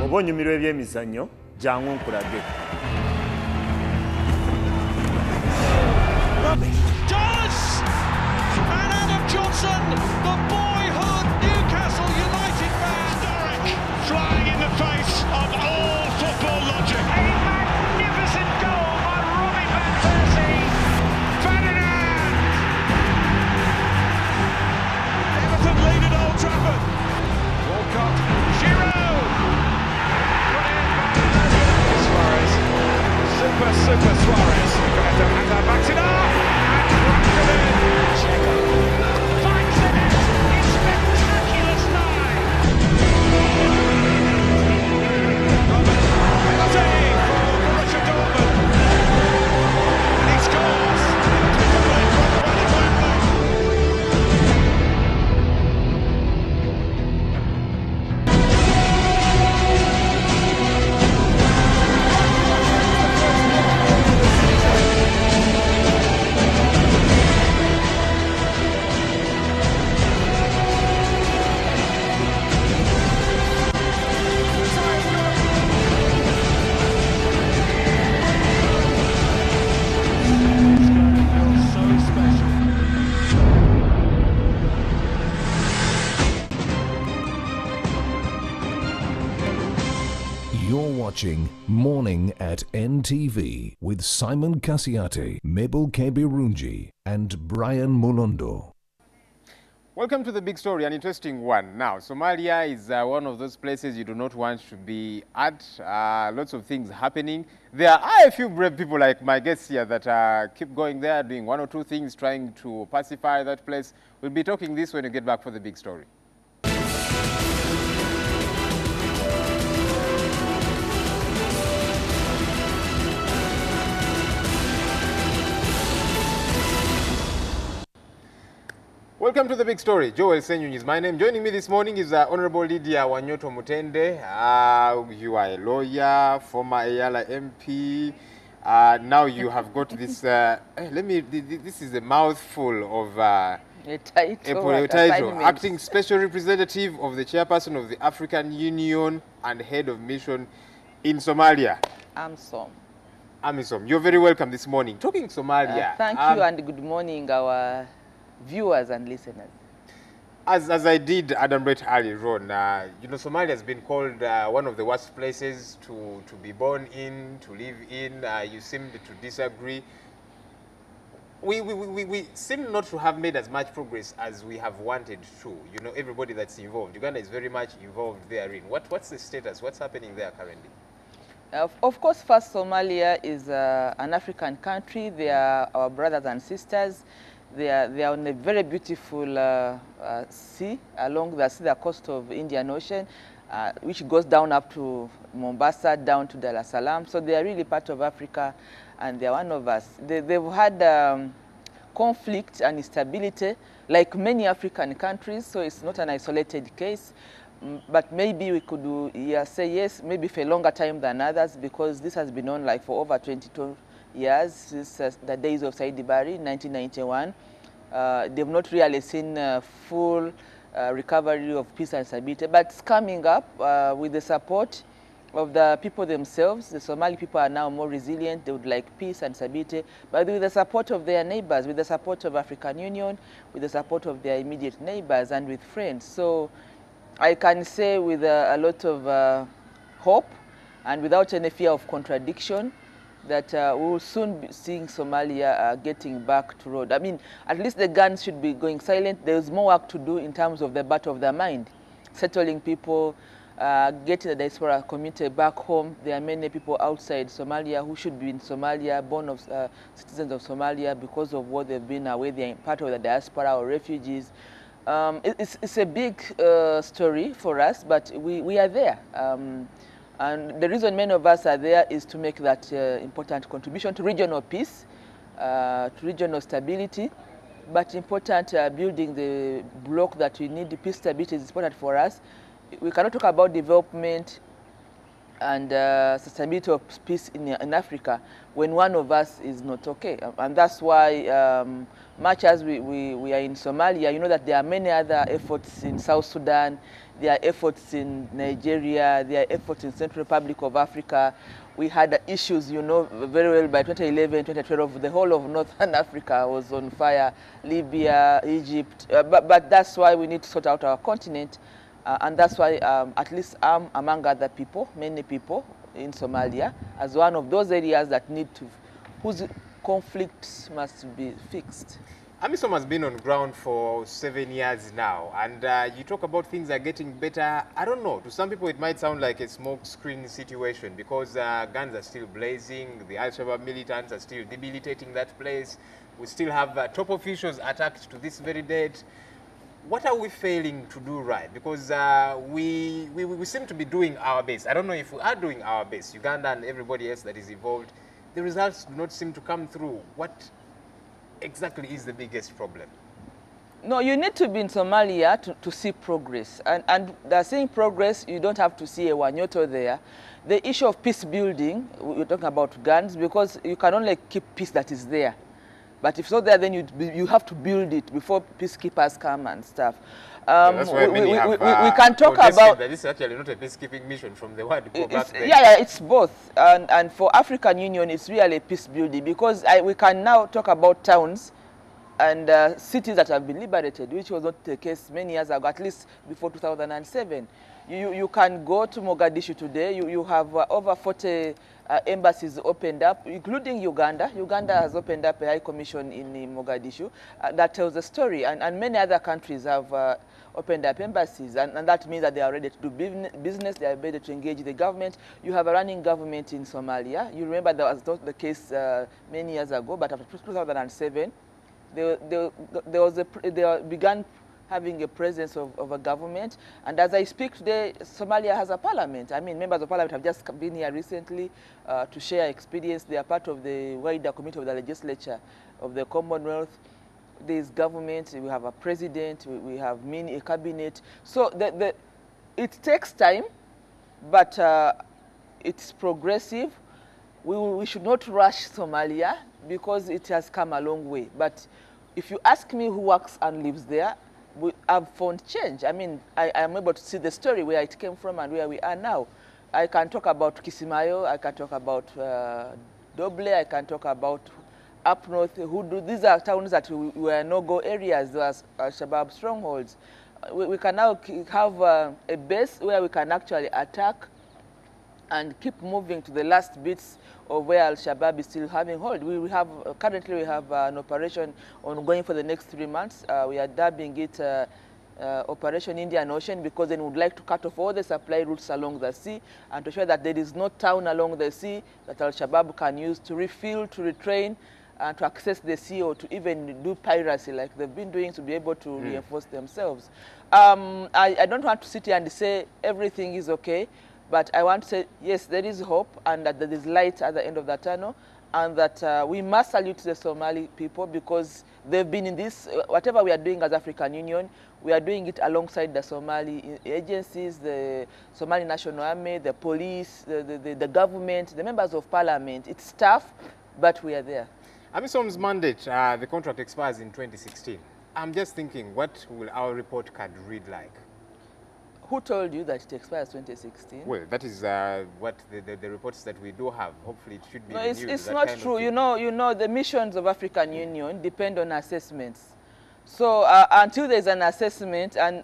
Obonyumirwa ebyemizannyo jangu nkulage. Does! And Adam Johnson, the boyhood Newcastle United man, historic, flying in the face of all football logic. A magnificent goal by Robin van Persie. Ferdinand! Everton lead at Old Trafford. Walcott, Giroud. Super Suarez. Gonna backs it up and runs it in. Checo finds the net in spectacular style. Penalty for Borussia Dortmund. He scores. You're watching Morning at NTV with Simon Kasiate, Mabel Kebirunji, and Brian Mulondo. Welcome to the big story, an interesting one. Now, Somalia is one of those places you do not want to be at. Lots of things happening. There are a few brave people like my guests here that keep going there, doing 1 or 2 things, trying to pacify that place. We'll be talking this when we get back for the big story. Welcome to the big story. Joel Senyun is my name. Joining me this morning is Honorable Lydia Wanyoto Mutende. You are a lawyer, former Ayala MP. Now you have got this, this is a mouthful of a title. Acting Special Representative of the Chairperson of the African Union and Head of Mission in Somalia. AMISOM. You're very welcome this morning. Talking Somalia. Thank you and good morning, our viewers and listeners. As I did Adam Brett earlier on, you know, Somalia has been called one of the worst places to be born in, to live in. You seem to disagree. We seem not to have made as much progress as we have wanted to. You know, everybody that's involved. Uganda is very much involved therein. What's the status? What's happening there currently? Of course, first, Somalia is an African country. They are our brothers and sisters. They are on a very beautiful sea along the coast of Indian Ocean, which goes down up to Mombasa, down to Dar es Salaam. So they are really part of Africa, and they are one of us. They've had conflict and instability, like many African countries, so it's not an isolated case. But maybe we could say yes, maybe for a longer time than others, because this has been on like for over 22 years, since the days of Said Barre in 1991. They've not really seen full recovery of peace and stability, but it's coming up with the support of the people themselves. The Somali people are now more resilient. They would like peace and stability, but with the support of their neighbors, with the support of African Union, with the support of their immediate neighbors and with friends. So I can say with a lot of hope and without any fear of contradiction that we will soon be seeing Somalia getting back to road. I mean, at least the guns should be going silent. There's more work to do in terms of the battle of the mind, settling people, getting the diaspora community back home. There are many people outside Somalia who should be in Somalia, born of citizens of Somalia, because of what they've been away. They're part of the diaspora or refugees. It's a big story for us, but we are there. And the reason many of us are there is to make that important contribution to regional peace, to regional stability, but important building the block that we need. The peace stability is important for us. We cannot talk about development and sustainability of peace in Africa when one of us is not okay. And that's why much as we are in Somalia, you know that there are many other efforts in South Sudan, there are efforts in Nigeria, there are efforts in Central Republic of Africa. We had issues, you know, very well by 2011, 2012, the whole of Northern Africa was on fire, Libya, Egypt, but that's why we need to sort out our continent. And that's why, at least I'm among other people, many people in Somalia, as one of those areas that need to, whose conflicts must be fixed. AMISOM has been on ground for 7 years now, and you talk about things are getting better. I don't know, to some people it might sound like a smoke screen situation because guns are still blazing, the Al-Shabaab militants are still debilitating that place. We still have top officials attacked to this very date. What are we failing to do right? Because we seem to be doing our best. I don't know if we are doing our best. Uganda and everybody else that is involved, the results do not seem to come through. What exactly is the biggest problem? No, you need to be in Somalia to see progress. And they're seeing progress, you don't have to see a Wanyoto there. The issue of peace building, we're talking about guns, because you can only keep peace that is there. But if it's not there, then you have to build it before peacekeepers come and stuff. That's why we can talk about that. This is actually not a peacekeeping mission from the word go back there. Yeah, it's both. And for African Union, it's really a peace building because we can now talk about towns and cities that have been liberated, which was not the case many years ago, at least before 2007. You can go to Mogadishu today. You have over 40 embassies opened up, including Uganda. Uganda has opened up a high commission in Mogadishu that tells the story. And many other countries have opened up embassies. And that means that they are ready to do business. They are ready to engage the government. You have a running government in Somalia. You remember that was not the case many years ago, but after 2007, they began having a presence of a government. And as I speak today, Somalia has a parliament. I mean, members of parliament have just been here recently to share experience. They are part of the wider committee of the legislature of the Commonwealth. There is government, we have a president, we have a cabinet. So it takes time, but it's progressive. We should not rush Somalia because it has come a long way. But if you ask me who works and lives there, I've found change. I mean, I am able to see the story where it came from and where we are now. I can talk about Kismayo, I can talk about Doble, I can talk about up north. These are towns that were no-go areas, those Al-Shabaab strongholds. We can now have a base where we can actually attack and keep moving to the last bits of where Al-Shabaab is still having hold. Currently we have an operation ongoing for the next 3 months. We are dubbing it Operation Indian Ocean, because then we would like to cut off all the supply routes along the sea and to show that there is no town along the sea that Al-Shabaab can use to refuel, to retrain, and to access the sea, or to even do piracy like they've been doing, to be able to reinforce themselves. I don't want to sit here and say everything is okay, but I want to say, yes, there is hope, and that there is light at the end of the tunnel, and that we must salute the Somali people, because they've been in this, whatever we are doing as African Union, we are doing it alongside the Somali agencies, the Somali National Army, the police, the government, the members of parliament. It's tough, but we are there. AMISOM's mandate, the contract expires in 2016. I'm just thinking, what will our report card read like? Who told you that it expires 2016? Well, that is what the reports that we do have. Hopefully it should be No, renewed. it's not true. You know, the missions of African Union depend on assessments. So until there's an assessment and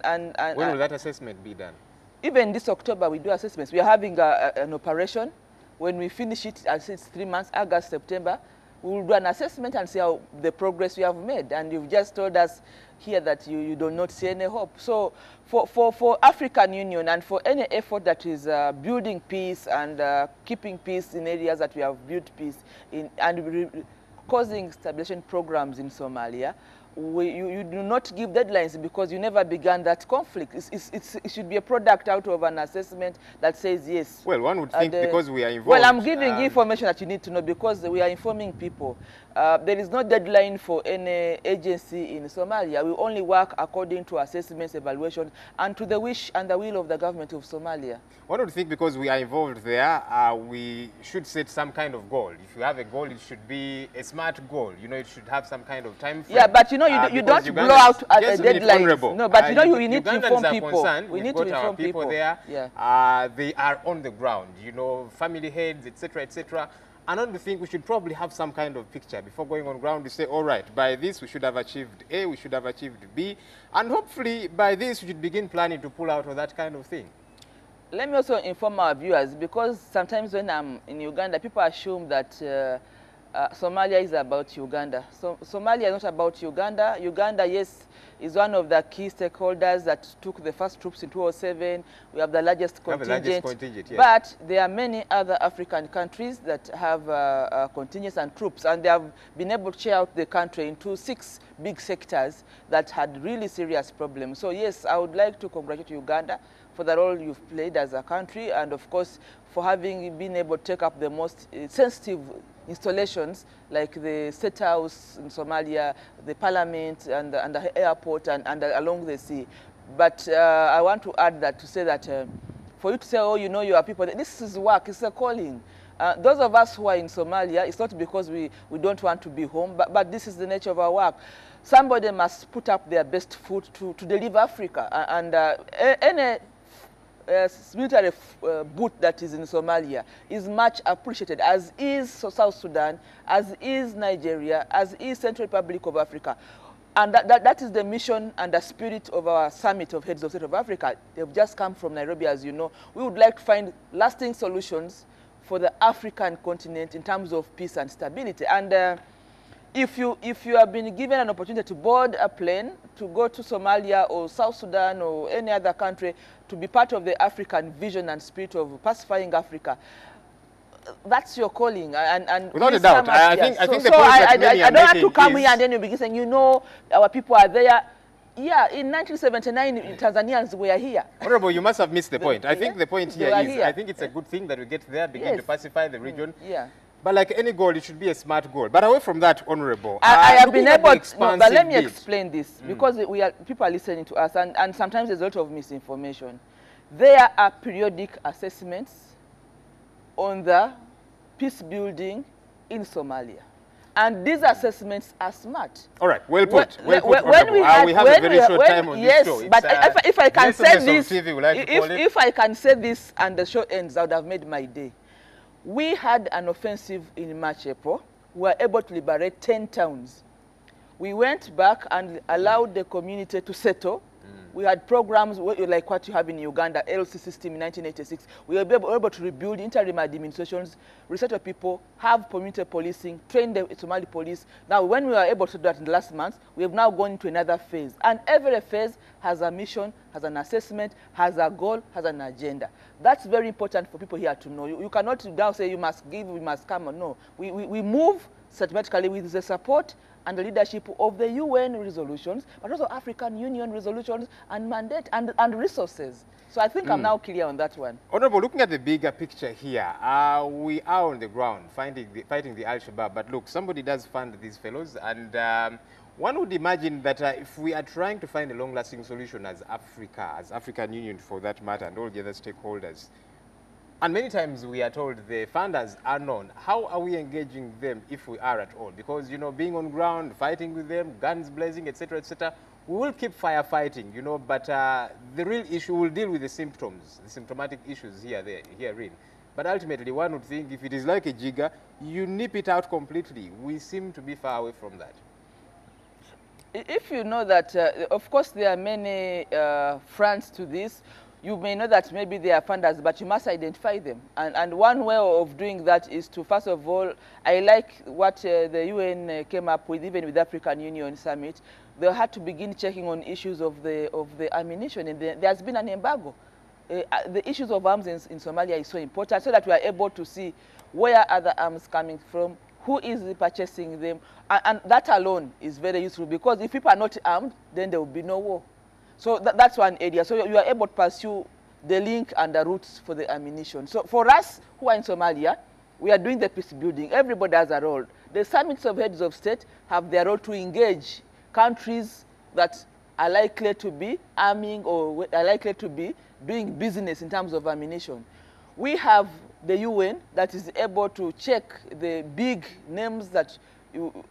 when will that assessment be done? Even this October we do assessments. We are having an operation. When we finish it, it's 3 months, August, September, we will do an assessment and see how the progress we have made. And you've just told us here that you do not see any hope. So for African Union and for any effort that is building peace and keeping peace in areas that we have built peace in, and causing stabilization programs in Somalia, you do not give deadlines, because you never began that conflict. It should be a product out of an assessment that says yes. Well, one would think because we are involved. Well, I'm giving information that you need to know, because we are informing people. There is no deadline for any agency in Somalia. We only work according to assessments, evaluations, and to the wish and the will of the government of Somalia. One would think because we are involved there, we should set some kind of goal. If you have a goal, it should be a smart goal. You know, it should have some kind of time frame. Yeah, but you know, you don't blow out a deadline. No, but you know, you need to inform people. We need to inform people there. Yeah. They are on the ground. You know, family heads, etc., etc. And I don't think we should probably have some kind of picture before going on ground to say, all right, by this we should have achieved A, we should have achieved B, and hopefully by this we should begin planning to pull out of that kind of thing. Let me also inform our viewers, because sometimes when I'm in Uganda, people assume that Somalia is about Uganda. So Somalia is not about Uganda. Uganda, yes, is one of the key stakeholders that took the first troops in 2007. We have the largest contingent. Yes. But there are many other African countries that have contingents and troops, and they have been able to share out the country into 6 big sectors that had really serious problems. So yes, I would like to congratulate Uganda for the role you've played as a country, and of course for having been able to take up the most sensitive installations like the State House in Somalia, the Parliament, and the airport, and along the sea. But I want to add that, to say that for you to say, oh, you know, you are people, this is work, it's a calling. Those of us who are in Somalia, it's not because we don't want to be home, but this is the nature of our work. Somebody must put up their best foot to deliver Africa. And any military boot that is in Somalia is much appreciated, as is South Sudan, as is Nigeria, as is Central Republic of Africa. And that is the mission and the spirit of our summit of heads of state of Africa. They've just come from Nairobi, as you know. We would like to find lasting solutions for the African continent in terms of peace and stability. And if you have been given an opportunity to board a plane to go to Somalia or South Sudan or any other country to be part of the African vision and spirit of pacifying Africa, that's your calling. And without a doubt, I think the point that many I don't have to come here and then you begin saying, you know, our people are there. Yeah, in 1979, Tanzanians were here. Honorable, you must have missed the point. I think the point here is, I think it's a good thing that we get there, begin to pacify the region. Yeah. But like any goal, it should be a smart goal. But away from that, Honorable, I have been able to, no, but let me explain this, because people are listening to us, and sometimes there's a lot of misinformation. There are periodic assessments on the peace building in Somalia. And these assessments are smart. All right, well put. Well put, we have a very short time on this show. Yes, but if I can say this, if I can say this and the show ends, I would have made my day. We had an offensive in March, April. We were able to liberate 10 towns. We went back and allowed the community to settle. We had programs like what you have in Uganda, LC system in 1986. We were able to rebuild interim administrations, resettle people, have community policing, train the Somali police. Now, when we were able to do that in the last month, we have now gone into another phase. And every phase has a mission, has an assessment, has a goal, has an agenda. That's very important for people here to know. You cannot now say you must give, we must come. No, we move systematically with the support and the leadership of the UN resolutions, but also African Union resolutions and mandate and resources. So I think I'm now clear on that one. Honorable, looking at the bigger picture here, we are on the ground fighting the Al-Shabaab, but look, somebody does fund these fellows, and one would imagine that if we are trying to find a long-lasting solution as Africa, as African Union for that matter, and all the other stakeholders, and many times we are told the funders are known. How are we engaging them if we are at all? Because, you know, being on ground, fighting with them, guns blazing, etc., etc., we will keep firefighting, you know, but the real issue will deal with the symptoms, the symptomatic issues herein. But ultimately, one would think if it is like a jigger, you nip it out completely. We seem to be far away from that. If you know that, of course, there are many fronts to this. You may know that maybe they are funders, but you must identify them. And one way of doing that is to, first of all, I like what the UN came up with, even with the African Union Summit. They had to begin checking on issues of the ammunition, and there has been an embargo. The issues of arms in Somalia is so important, so that we are able to see where are the arms coming from, who is purchasing them, and that alone is very useful, because if people are not armed, then there will be no war. So that's one area. So you are able to pursue the link and the routes for the ammunition. So for us who are in Somalia, we are doing the peace building. Everybody has a role. The summits of heads of state have their role to engage countries that are likely to be arming or are likely to be doing business in terms of ammunition. We have the UN that is able to check the big names that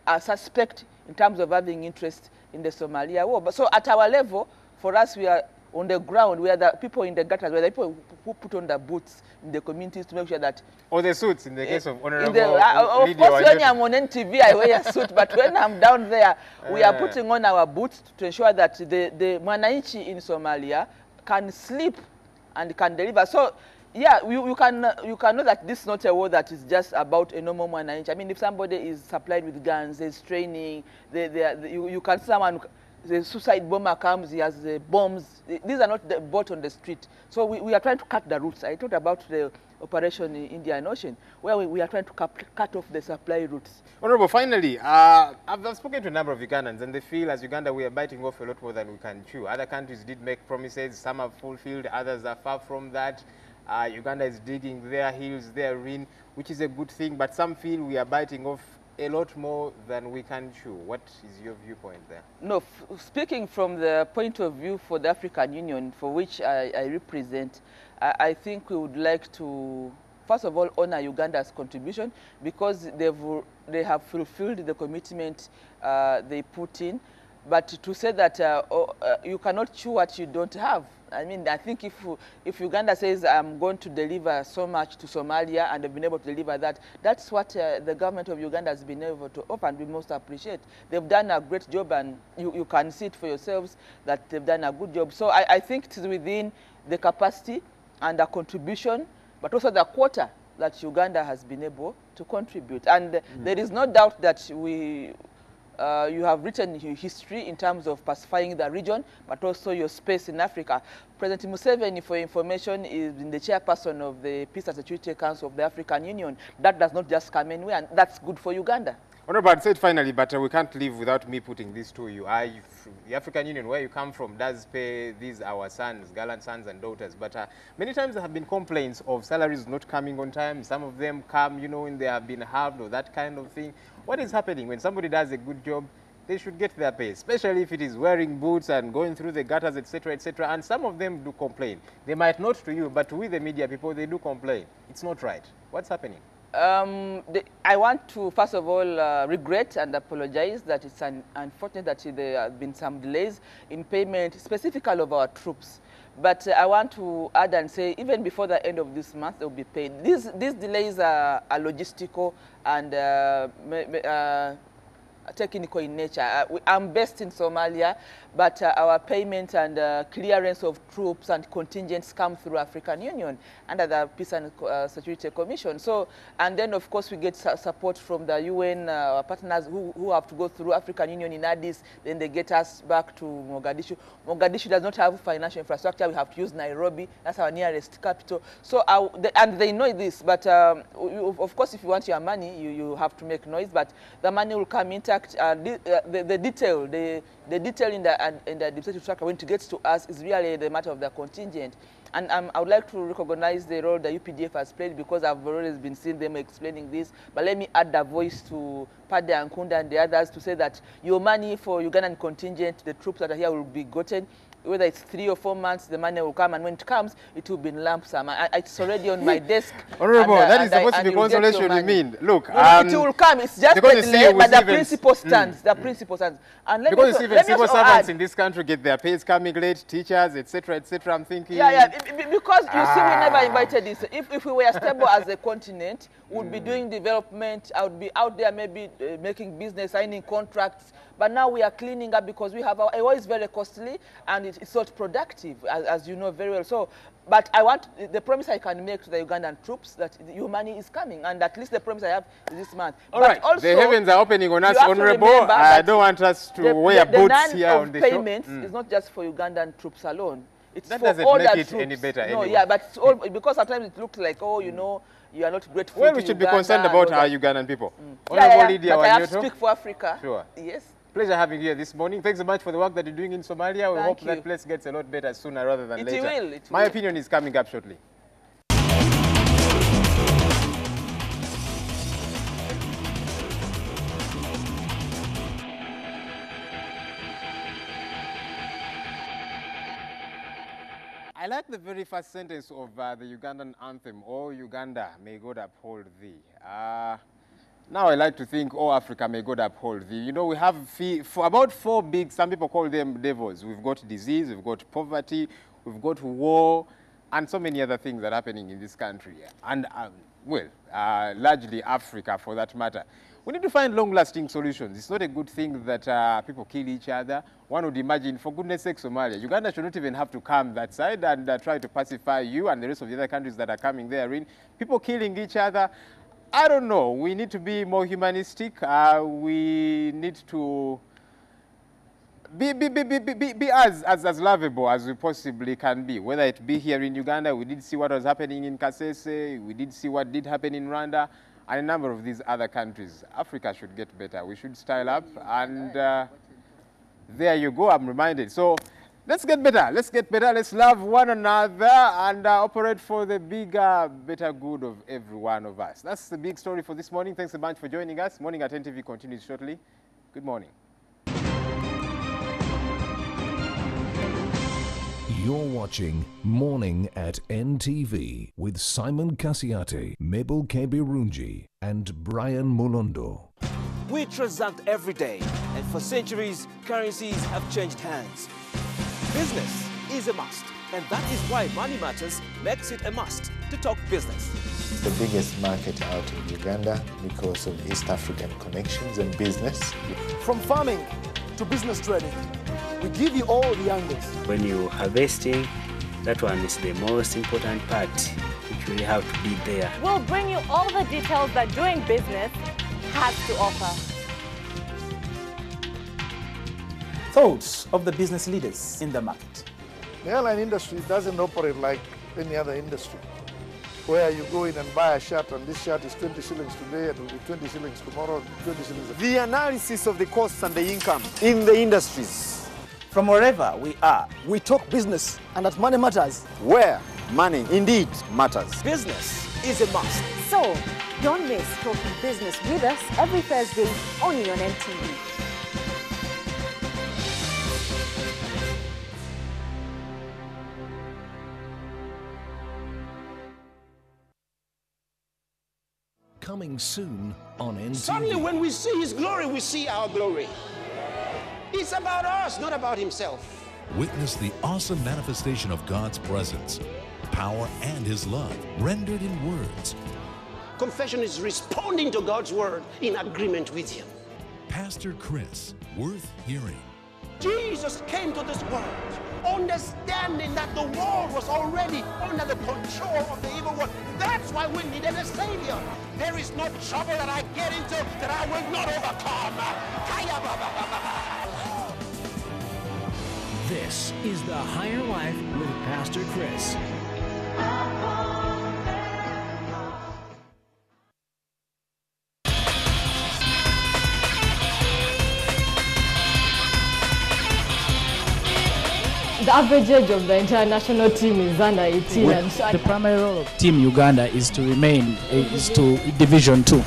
are suspect in terms of having interest in the Somalia war. But so at our level, for us, we are on the ground. We are the people in the gutters. We are the people who put on the boots in the communities to make sure that... Or the suits, in the case of Honorable of course, when I'm on NTV, I wear a suit. But when I'm down there, we are putting on our boots to ensure that the Mwananchi in Somalia can sleep and can deliver. So, yeah, you can know that this is not a war that is just about a normal Mwananchi. I mean, if somebody is supplied with guns, there's training, you can see someone... The suicide bomber comes, he has bombs. These are not bought on the street. So we are trying to cut the routes. I talked about the operation in Indian Ocean, where we are trying to cut off the supply routes. Honorable, finally, I've spoken to a number of Ugandans, and they feel as Uganda we are biting off a lot more than we can chew. Other countries did make promises, some have fulfilled, others are far from that. Uganda is digging their heels therein, which is a good thing, but some feel we are biting off a lot more than we can chew. What is your viewpoint there? No, speaking from the point of view for the African Union, for which I represent, I think we would like to, first of all, honor Uganda's contribution, because they have fulfilled the commitment they put in. But to say that you cannot chew what you don't have, I mean, I think if Uganda says, I'm going to deliver so much to Somalia, and they've been able to deliver that, that's what the government of Uganda has been able to offer, and we most appreciate. They've done a great job, and you can see it for yourselves that they've done a good job. So I think it is within the capacity and the contribution, but also the quota that Uganda has been able to contribute. And there is no doubt that you have written history in terms of pacifying the region, but also your space in Africa. President Museveni, for information, is the chairperson of the Peace and Security Council of the African Union. That does not just come anywhere, and that's good for Uganda. Honorable, I said finally, but we can't leave without me putting this to you. The African Union, where you come from, does pay these our sons, gallant sons and daughters, but many times there have been complaints of salaries not coming on time. Some of them come, you know, when they have been halved or that kind of thing. What is happening? When somebody does a good job, they should get their pay, especially if it is wearing boots and going through the gutters, etc., etc. And some of them do complain. They might not to you, but with the media people, they do complain. It's not right. What's happening? I want to, first of all, regret and apologize that it's unfortunate that there have been some delays in payment, specifically of our troops. But I want to add and say, even before the end of this month, they will be paid. These delays are logistical and technical in nature. I'm based in Somalia, but our payment and clearance of troops and contingents come through African Union under the Peace and Security Commission. So, and then of course we get support from the UN partners who have to go through African Union in Addis, then they get us back to Mogadishu. Mogadishu does not have financial infrastructure. We have to use Nairobi. That's our nearest capital. So, and they know this, but of course if you want your money, you have to make noise, but the money will come intact. The detail in the administrative structure when it gets to us is really the matter of the contingent. And I would like to recognize the role the UPDF has played, because I've always been seeing them explaining this. But let me add the voice to Pade and Kunda and the others to say that your money for Ugandan contingent, the troops that are here, will be gotten. Whether it's 3 or 4 months, the money will come, and when it comes, it will be in lump sum. It's already on my desk. Honorable, that is supposed to be consolation, you mean? Look, it will come. It's just delay, but the principle stands. The principle stands. And because even civil servants in this country get their pays coming late, teachers, etc., etc. I'm thinking. Yeah, because you see, we never invited this. If we were stable as a continent, we would be doing development. I would be out there maybe making business, signing contracts. But now we are cleaning up because we have our oil is very costly and it's not productive, as you know very well. So, but I want the promise I can make to the Ugandan troops that your money is coming, and at least the promise I have is this month. All right, also, the heavens are opening on us, Honorable. I don't want us to wear boots here on the show. The payments is not just for Ugandan troops alone. It's that for doesn't all make the it troops. any better. No, anyway. yeah, but it's all because sometimes it looks like, oh, you know, you are not grateful. Well, to we should Uganda be concerned about our Ugandan people. Yeah, but I have to speak for Africa. Sure. Yes. Pleasure having you here this morning. Thanks so much for the work that you're doing in Somalia. We hope that place gets a lot better sooner rather than later. It will. My opinion is coming up shortly. I like the very first sentence of the Ugandan anthem, "Oh Uganda, may God uphold thee." Now I like to think, "Oh Africa, may God uphold thee." You know, we have about 4 big, some people call them devils. We've got disease, we've got poverty, we've got war, and so many other things that are happening in this country. And, largely Africa for that matter. We need to find long-lasting solutions. It's not a good thing that people kill each other. One would imagine, for goodness sake, Somalia, Uganda should not even have to come that side and try to pacify you and the rest of the other countries that are coming therein. People killing each other. I don't know. We need to be more humanistic. We need to be as lovable as we possibly can be. Whether it be here in Uganda, we did see what was happening in Kasese, we did see what did happen in Rwanda, and a number of these other countries. Africa should get better. We should style up, and there you go, I'm reminded. So let's get better. Let's get better. Let's love one another and operate for the bigger, better good of every one of us. That's the big story for this morning. Thanks a bunch for joining us. Morning at NTV continues shortly. Good morning. You're watching Morning at NTV with Simon Kasiate, Mabel Kebirunji, and Brian Mulondo. We transact every day, and for centuries, currencies have changed hands. Business is a must, and that is why Money Matters makes it a must to talk business. It's the biggest market out in Uganda because of East African connections and business. From farming to business trading, we give you all the angles. When you're harvesting, that one is the most important part, which we have to be there. We'll bring you all the details that doing business has to offer. Thoughts of the business leaders in the market. The airline industry doesn't operate like any other industry, where you go in and buy a shirt and this shirt is 20 shillings today, it will be 20 shillings tomorrow, 20 shillings. The analysis of the costs and the income in the industries. From wherever we are, we talk business, and at Money Matters, where money indeed matters. Business is a must. So, don't miss talking business with us every Thursday only on NTV. Coming soon on NTV. Suddenly when we see his glory, we see our glory. It's about us, not about himself. Witness the awesome manifestation of God's presence, power, and his love rendered in words. Confession is responding to God's word in agreement with him. Pastor Chris, worth hearing. Jesus came to this world understanding that the world was already under the control of the evil one. That's why we needed a Savior. There is no trouble that I get into that I will not overcome. This is The Higher Life with Pastor Chris. The average age of the international team is under 18. And the primary role of Team Uganda is to remain to Division 2.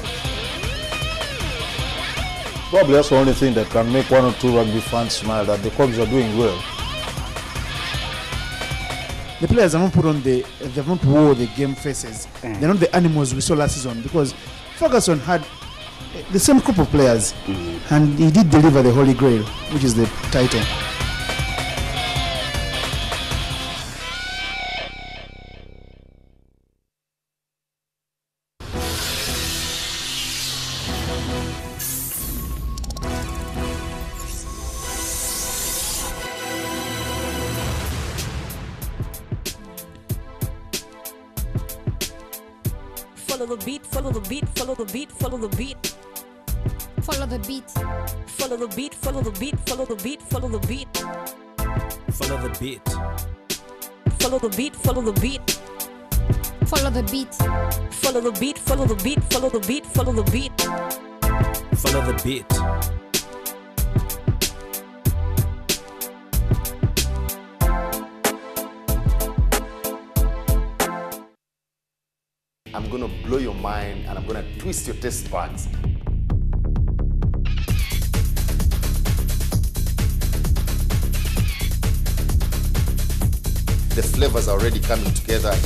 Probably that's the only thing that can make one or two rugby fans smile, that the Cubs are doing well. The players haven't put on they haven't wore the game faces. They're not the animals we saw last season, because Ferguson had the same group of players and he did deliver the Holy Grail, which is the title. Follow the beat, follow the beat, follow the beat, follow the beat. Follow the beat. Follow the beat, follow the beat, follow the beat, follow the beat. Follow the beat. Follow the beat, follow the beat. follow the beat. Follow the beat, follow the beat, follow the beat, follow the beat. Follow the beat. I'm going to blow your mind and I'm going to twist your taste buds. The flavors are already coming together. I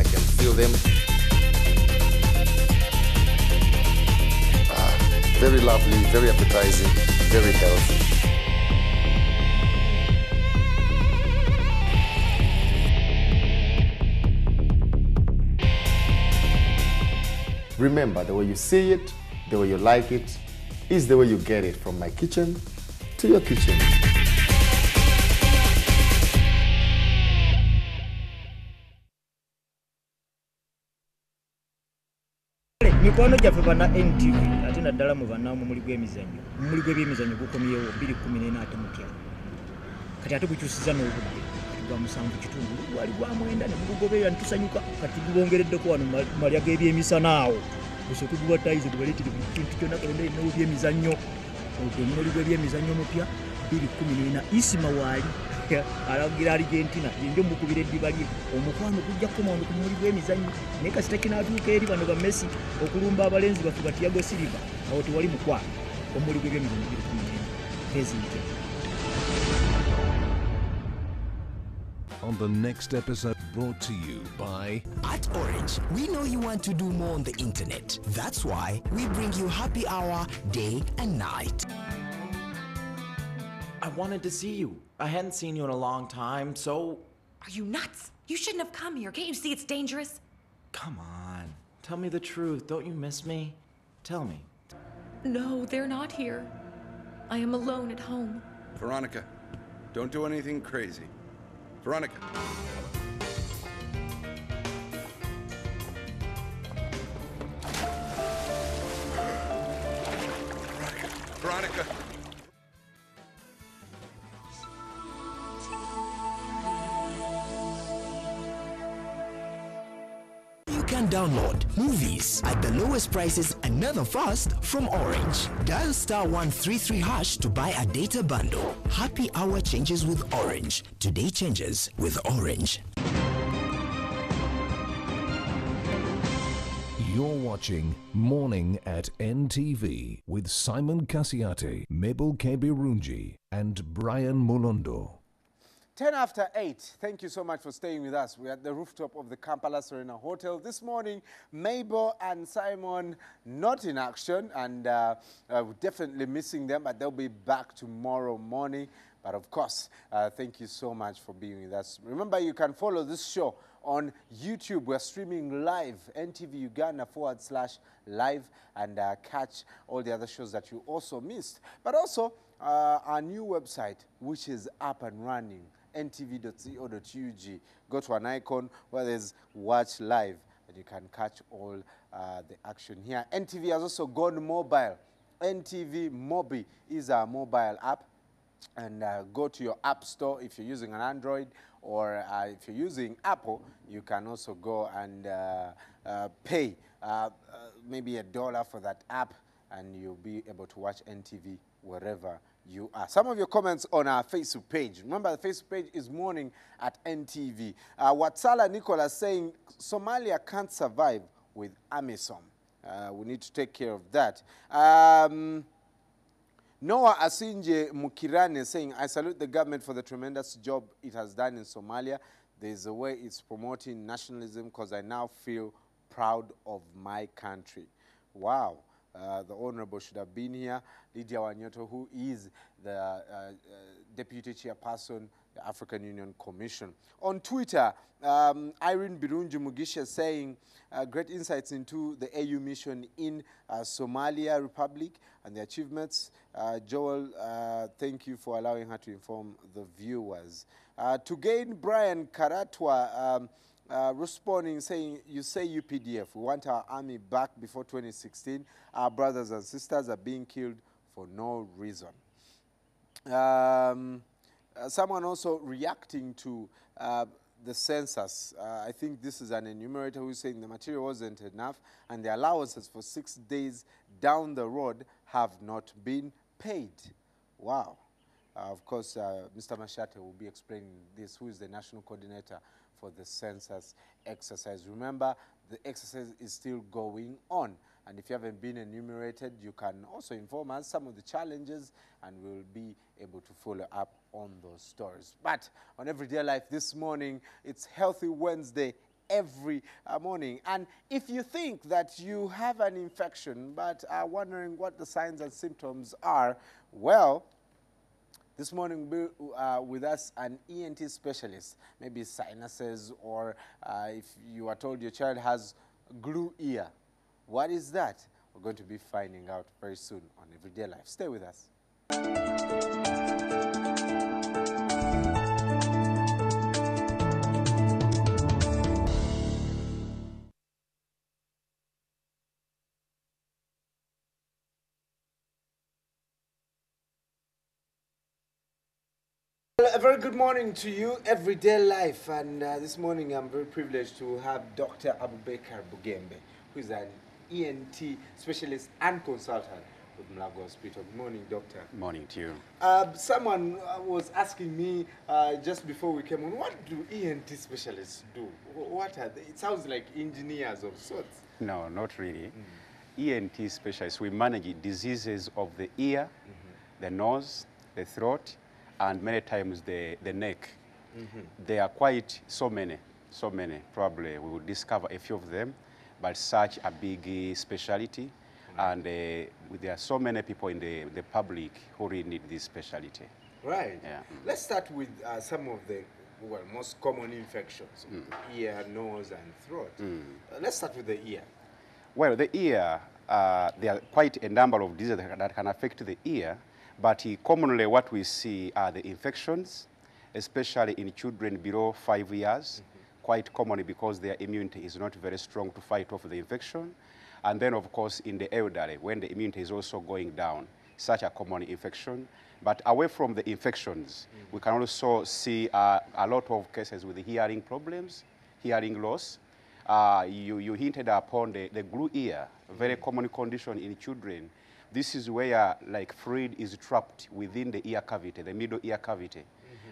can feel them. Very lovely, very appetizing, very healthy. Remember, the way you see it, the way you like it, is the way you get it, from my kitchen to your kitchen. Mikwano gyaffe bana NTV ate naddala mu bannaamu muli gw'emizannyo muli gw'ebyemizannyo gukomyewo 2:14 ate mutya kati ate gukyusiza n'obudde gwa 7:00 gwali gwa 9 ne gugoberera ne tusanyuka kati gubongereddeko wano malya g'ebyemisana awo gusooke gubatayize gubaleetere buli kintu kyonna kalonda n'ebyemizannyo ogw'emuli gw'ebyemizannyo mupya 2:14 Isima waali alagira Argentina yenjo mukubira eddiba lye omukwano gujja kukomawo ku muli gw'emizannyo naye kasita kinatuuka eri bano ba Messi okulumba abalenzi baffe ba Thiago Silva awo tewali mukwano omuli gw'ebyemizannyo 2:14 President. On the next episode, brought to you by At Orange, we know you want to do more on the internet. That's why we bring you happy hour day and night. I wanted to see you. I hadn't seen you in a long time, so... Are you nuts? You shouldn't have come here. Can't you see it's dangerous? Come on. Tell me the truth. Don't you miss me? Tell me. No, they're not here. I am alone at home. Veronica, don't do anything crazy. Veronica. Veronica. You can download movies at the lowest prices and never fast from Orange. Dial *133# to buy a data bundle. Happy hour changes with Orange. Today changes with Orange. You're watching Morning at NTV with Simon Kasiate, Mabel Kebirunji, and Brian Mulondo. 8:10. Thank you so much for staying with us. We're at the rooftop of the Kampala Serena Hotel. This morning, Mabel and Simon not in action, and we're definitely missing them, but they'll be back tomorrow morning. But of course, thank you so much for being with us. Remember, you can follow this show on YouTube. We're streaming live, NTV Uganda /live, and catch all the other shows that you also missed. But also, our new website, which is up and running, ntv.co.ug. Go to an icon where there's Watch Live, and you can catch all the action here. NTV has also gone mobile. NTV Mobi is our mobile app. And go to your app store if you're using an Android, or if you're using Apple, you can also go and pay maybe $1 for that app, and you'll be able to watch NTV wherever you are. Some of your comments on our Facebook page. Remember, the Facebook page is Morning at NTV. Watsala Nicola saying Somalia can't survive with AMISOM. We need to take care of that. Noah Asinje Mukirane saying, I salute the government for the tremendous job it has done in Somalia. There's a way it's promoting nationalism because I now feel proud of my country. Wow. The Honorable should have been here. Lydia Wanyoto, who is the Deputy Chairperson, the African Union Commission. On Twitter, Irene Birunju Mugisha saying, great insights into the AU mission in Somalia Republic and the achievements. Joel, thank you for allowing her to inform the viewers. To gain Brian Karatwa responding, saying, you say UPDF, we want our army back before 2016. Our brothers and sisters are being killed for no reason. Someone also reacting to the census. I think this is an enumerator who's saying the material wasn't enough and the allowances for 6 days down the road have not been paid. Wow. Of course, Mr. Mashate will be explaining this, who is the national coordinator for the census exercise. Remember, the exercise is still going on. And if you haven't been enumerated, you can also inform us some of the challenges, and we'll be able to follow up on those stories. But on Everyday Life this morning, it's Healthy Wednesday every morning. And if you think that you have an infection but are wondering what the signs and symptoms are, well, this morning we'll be with us an ENT specialist, maybe sinuses, or if you are told your child has glue ear. What is that? We're going to be finding out very soon on Everyday Life. Stay with us. A very good morning to you, Everyday Life. And this morning I'm very privileged to have Dr. Abubakar Bugembe, who is an ENT specialist and consultant with Mlago Hospital. Good morning, doctor. Morning to you. Someone was asking me just before we came on, what do ENT specialists do? What are they? It sounds like engineers of sorts. No, not really. ENT specialists, we manage diseases of the ear, the nose, the throat, and many times the neck. There are quite so many. Probably we will discover a few of them, but such a big specialty. And there are so many people in the public who really need this specialty. Right. Yeah. Let's start with some of the most common infections, ear, nose, and throat. Let's start with the ear. Well, the ear, there are quite a number of diseases that can affect the ear, but commonly what we see are the infections, especially in children below 5 years, quite commonly because their immunity is not very strong to fight off the infection. And then, of course, in the elderly, when the immunity is also going down, such a common infection. But away from the infections, we can also see a lot of cases with hearing problems, hearing loss. You hinted upon the glue ear, a very common condition in children. This is where like fluid is trapped within the ear cavity, the middle ear cavity,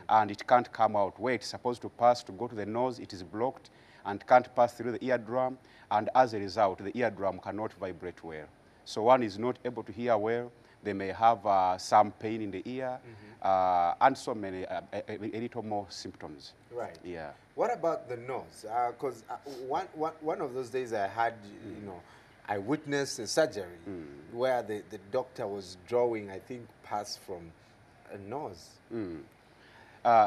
and it can't come out. Where it's supposed to pass to go to the nose, it is blocked and can't pass through the eardrum, and as a result, the eardrum cannot vibrate well. So one is not able to hear well. They may have some pain in the ear, and so many, a little more symptoms. Right. Yeah. What about the nose? Because one of those days I had, I witnessed a surgery where the doctor was drawing, I think, pus from a nose?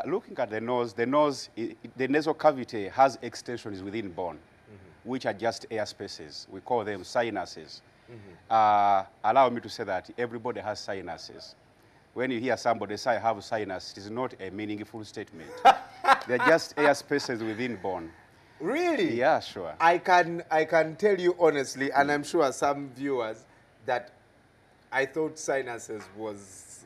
Looking at the nose, the nasal cavity has extensions within bone, which are just air spaces. We call them sinuses. Allow me to say that everybody has sinuses. When you hear somebody say, I have sinus, it is not a meaningful statement. They're just air spaces within bone. Really? Yeah, sure. I can tell you honestly, and I'm sure some viewers, that I thought sinuses was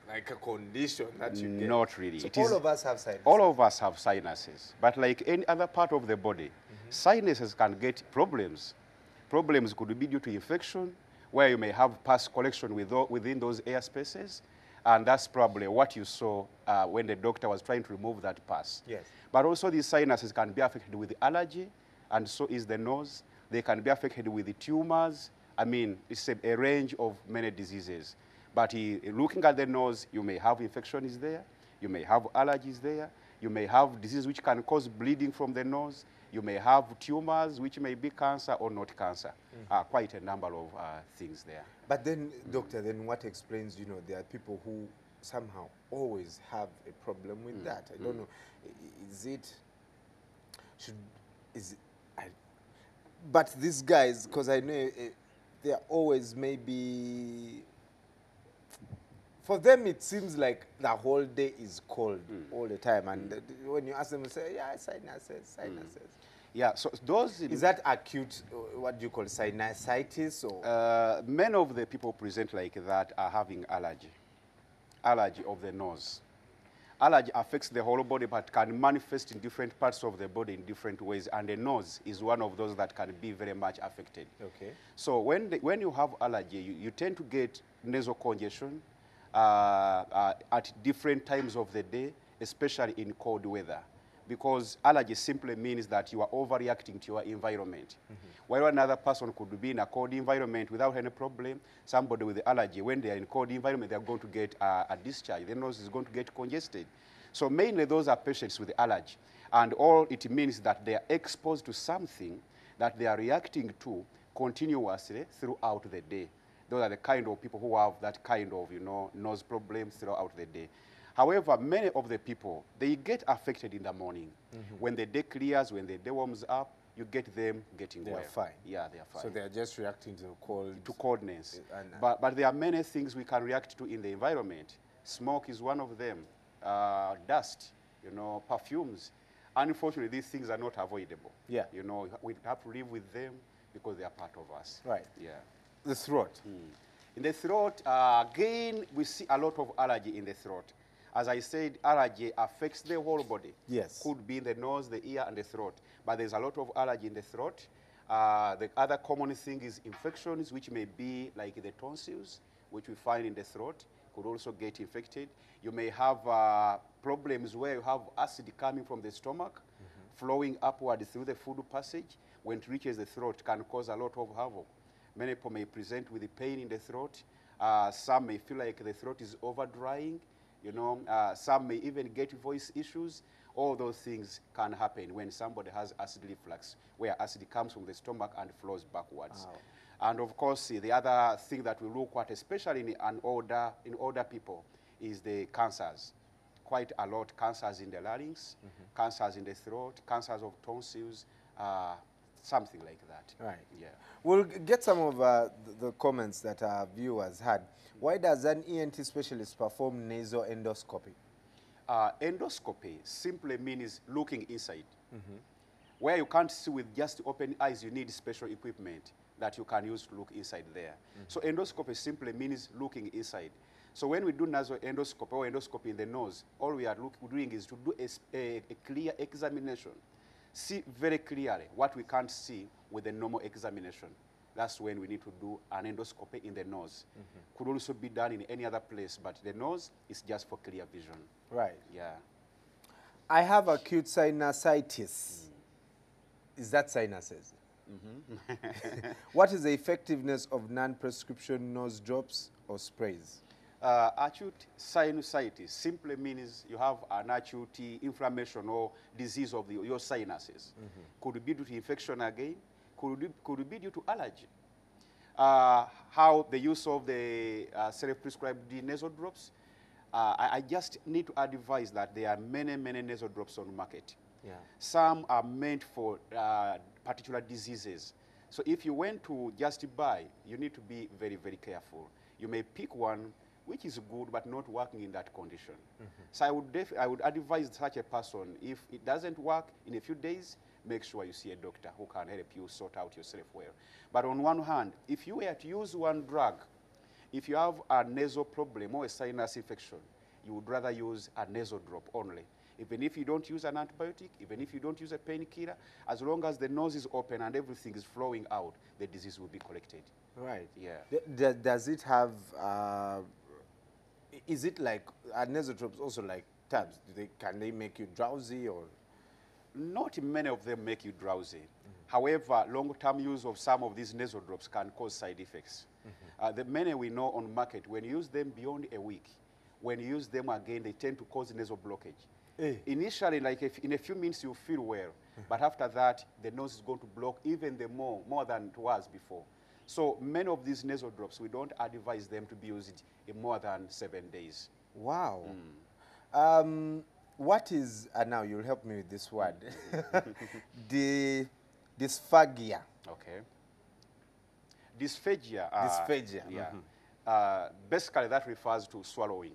like a condition that you get. Not really. So all of us have sinuses. All of us have sinuses. But like any other part of the body, sinuses can get problems. Problems could be due to infection, where you may have pus collection within those air spaces. And that's probably what you saw when the doctor was trying to remove that pus. Yes. But also these sinuses can be affected with allergy, and so is the nose. They can be affected with the tumors. I mean, it's a range of many diseases. But looking at the nose, you may have infections there, you may have allergies there, you may have disease which can cause bleeding from the nose, you may have tumors which may be cancer or not cancer. Quite a number of things there. But then, doctor, then what explains, there are people who somehow always have a problem with that? I don't know. But these guys, because I know they're always maybe, for them it seems like the whole day is cold all the time. And when you ask them, they say, yeah, sinuses. Yeah, so those... Is that acute, what do you call, sinusitis? Or? Many of the people present like that are having allergy of the nose. Allergy affects the whole body, but can manifest in different parts of the body in different ways, and the nose is one of those that can be very much affected. Okay. So when you have allergy, you tend to get nasal congestion at different times of the day, especially in cold weather, because allergy simply means that you are overreacting to your environment. While another person could be in a cold environment without any problem, somebody with allergy, when they are in cold environment, they are going to get a discharge. The nose is going to get congested. So mainly those are patients with allergy. And all it means is that they are exposed to something that they are reacting to continuously throughout the day. Those are the kind of people who have that kind of, nose problems throughout the day. However, many of the people, they get affected in the morning. When the day clears, when the day warms up, you get them getting well. They are fine. Yeah, they are fine. So they are just reacting to cold. To coldness. But there are many things we can react to in the environment. Smoke is one of them. Dust, perfumes. Unfortunately, these things are not avoidable. Yeah. We have to live with them because they are part of us. Right. Yeah. The throat. In the throat, again, we see a lot of allergy in the throat. As I said, allergy affects the whole body. Yes. Could be in the nose, the ear, and the throat. But there's a lot of allergy in the throat. The other common thing is infections, which may be like the tonsils, which we find in the throat, could also get infected. You may have problems where you have acid coming from the stomach, flowing upward through the food passage. When it reaches the throat, can cause a lot of havoc. Many people may present with pain in the throat. Some may feel like the throat is overdrying. Some may even get voice issues. All those things can happen when somebody has acid reflux, where acid comes from the stomach and flows backwards. Wow. And of course, the other thing that we look at, especially in older people, is the cancers. Quite a lot, cancers in the larynx, cancers in the throat, cancers of tonsils, something like that. Right. Yeah. We'll get some of the comments that our viewers had. Why does an ENT specialist perform nasal endoscopy? Endoscopy simply means looking inside. Where you can't see with just open eyes, you need special equipment that you can use to look inside there. So endoscopy simply means looking inside. So when we do nasal endoscopy or endoscopy in the nose, all we are doing is to do a clear examination. See very clearly what we can't see with a normal examination. That's when we need to do an endoscopy in the nose. Could also be done in any other place, but the nose is just for clear vision. Right. Yeah. I have acute sinusitis. Is that sinuses? What is the effectiveness of non-prescription nose drops or sprays? Acute sinusitis simply means you have an acute inflammation or disease of your sinuses. Could be due to infection again, could be due to allergy. How the use of the self-prescribed nasal drops, I just need to advise that there are many, many nasal drops on the market. Yeah. Some are meant for particular diseases. So if you went to just buy, you need to be very, very careful. You may pick one which is good but not working in that condition. So I would advise such a person, if it doesn't work in a few days, make sure you see a doctor who can help you sort out yourself well. But on one hand, if you were to use one drug, if you have a nasal problem or a sinus infection, you would rather use a nasal drop only. Even if you don't use an antibiotic, even if you don't use a painkiller, as long as the nose is open and everything is flowing out, the disease will be corrected. Right. Yeah. Does it have, is it like, are nasal drops also like tabs? Can they make you drowsy or? Not many of them make you drowsy. However, long-term use of some of these nasal drops can cause side effects. The many we know on market, when you use them beyond a week, when you use them again, they tend to cause nasal blockage. Initially, like in a few minutes, you feel well, but after that, the nose is going to block even more than it was before. So many of these nasal drops, we don't advise them to be used in more than 7 days. Wow. What is, now you'll help me with this word, the dysphagia. Okay. Dysphagia. Dysphagia. Yeah. Basically, that refers to swallowing.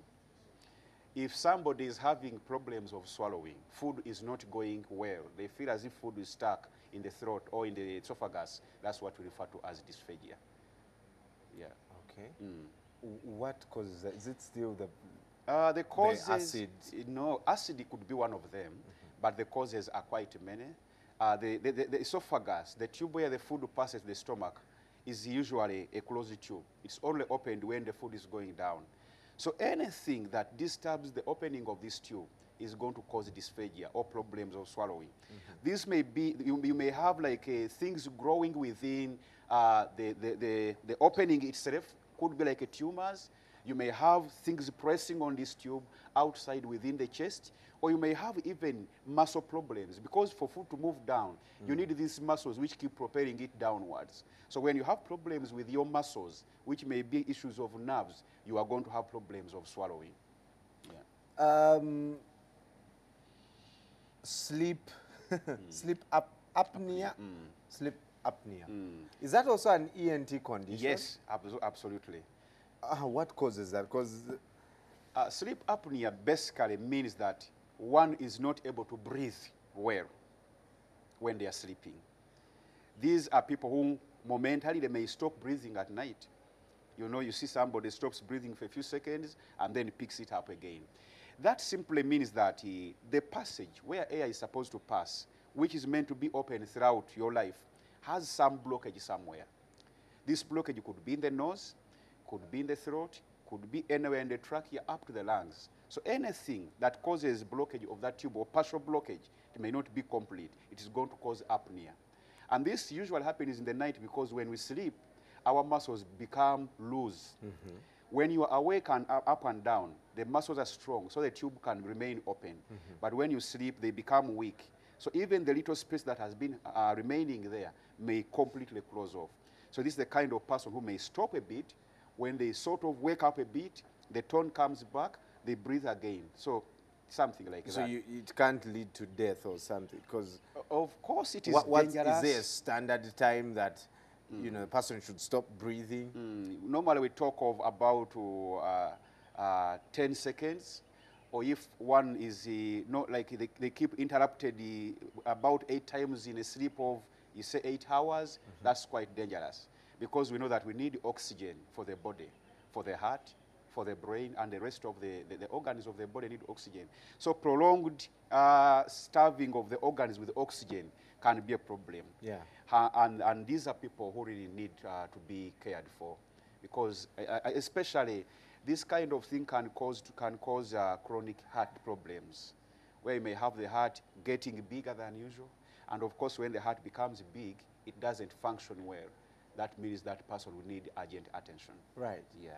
If somebody is having problems of swallowing, food is not going well, they feel as if food is stuck in the throat or in the esophagus, that's what we refer to as dysphagia. Yeah. Okay. What causes that? Is it still the causes? The acid? No, acid could be one of them, but the causes are quite many. The esophagus, the tube where the food passes the stomach, is usually a closed tube. It's only opened when the food is going down. So anything that disturbs the opening of this tube is going to cause dysphagia or problems of swallowing. This may be, you may have like things growing within the opening itself, could be like tumors. You may have things pressing on this tube outside within the chest, or you may have even muscle problems, because for food to move down, you need these muscles which keep propelling it downwards. So when you have problems with your muscles, which may be issues of nerves, you are going to have problems of swallowing. Yeah. Sleep apnea. Sleep apnea. Is that also an ENT condition? Yes, absolutely. What causes that? Because sleep apnea basically means that one is not able to breathe well when they are sleeping. These are people who momentarily they may stop breathing at night. You know, you see somebody stops breathing for a few seconds and then picks it up again. That simply means that the passage where air is supposed to pass, which is meant to be open throughout your life, has some blockage somewhere. This blockage could be in the nose, could be in the throat, could be anywhere in the trachea up to the lungs. So anything that causes blockage of that tube or partial blockage, it may not be complete. It is going to cause apnea. And this usually happens in the night because when we sleep, our muscles become loose. When you are awake and up and down, the muscles are strong, so the tube can remain open. But when you sleep, they become weak. So even the little space that has been remaining there may completely close off. So this is the kind of person who may stop a bit. When they sort of wake up a bit, the tone comes back, they breathe again. So something like that. So it can't lead to death or something? Because of course it is Is dangerous. there a standard time that you know, the person should stop breathing? Normally we talk of about 10 seconds, or if one is not like they keep interrupted about 8 times in a sleep of, you say 8 hours, that's quite dangerous, because we know that we need oxygen for the body, for the heart, for the brain, and the rest of the organs of the body need oxygen. So prolonged starving of the organs with oxygen can be a problem. Yeah. And these are people who really need to be cared for, because especially this kind of thing can cause chronic heart problems, where you may have the heart getting bigger than usual. And of course, when the heart becomes big, it doesn't function well. That means that person will need urgent attention. Right. Yeah.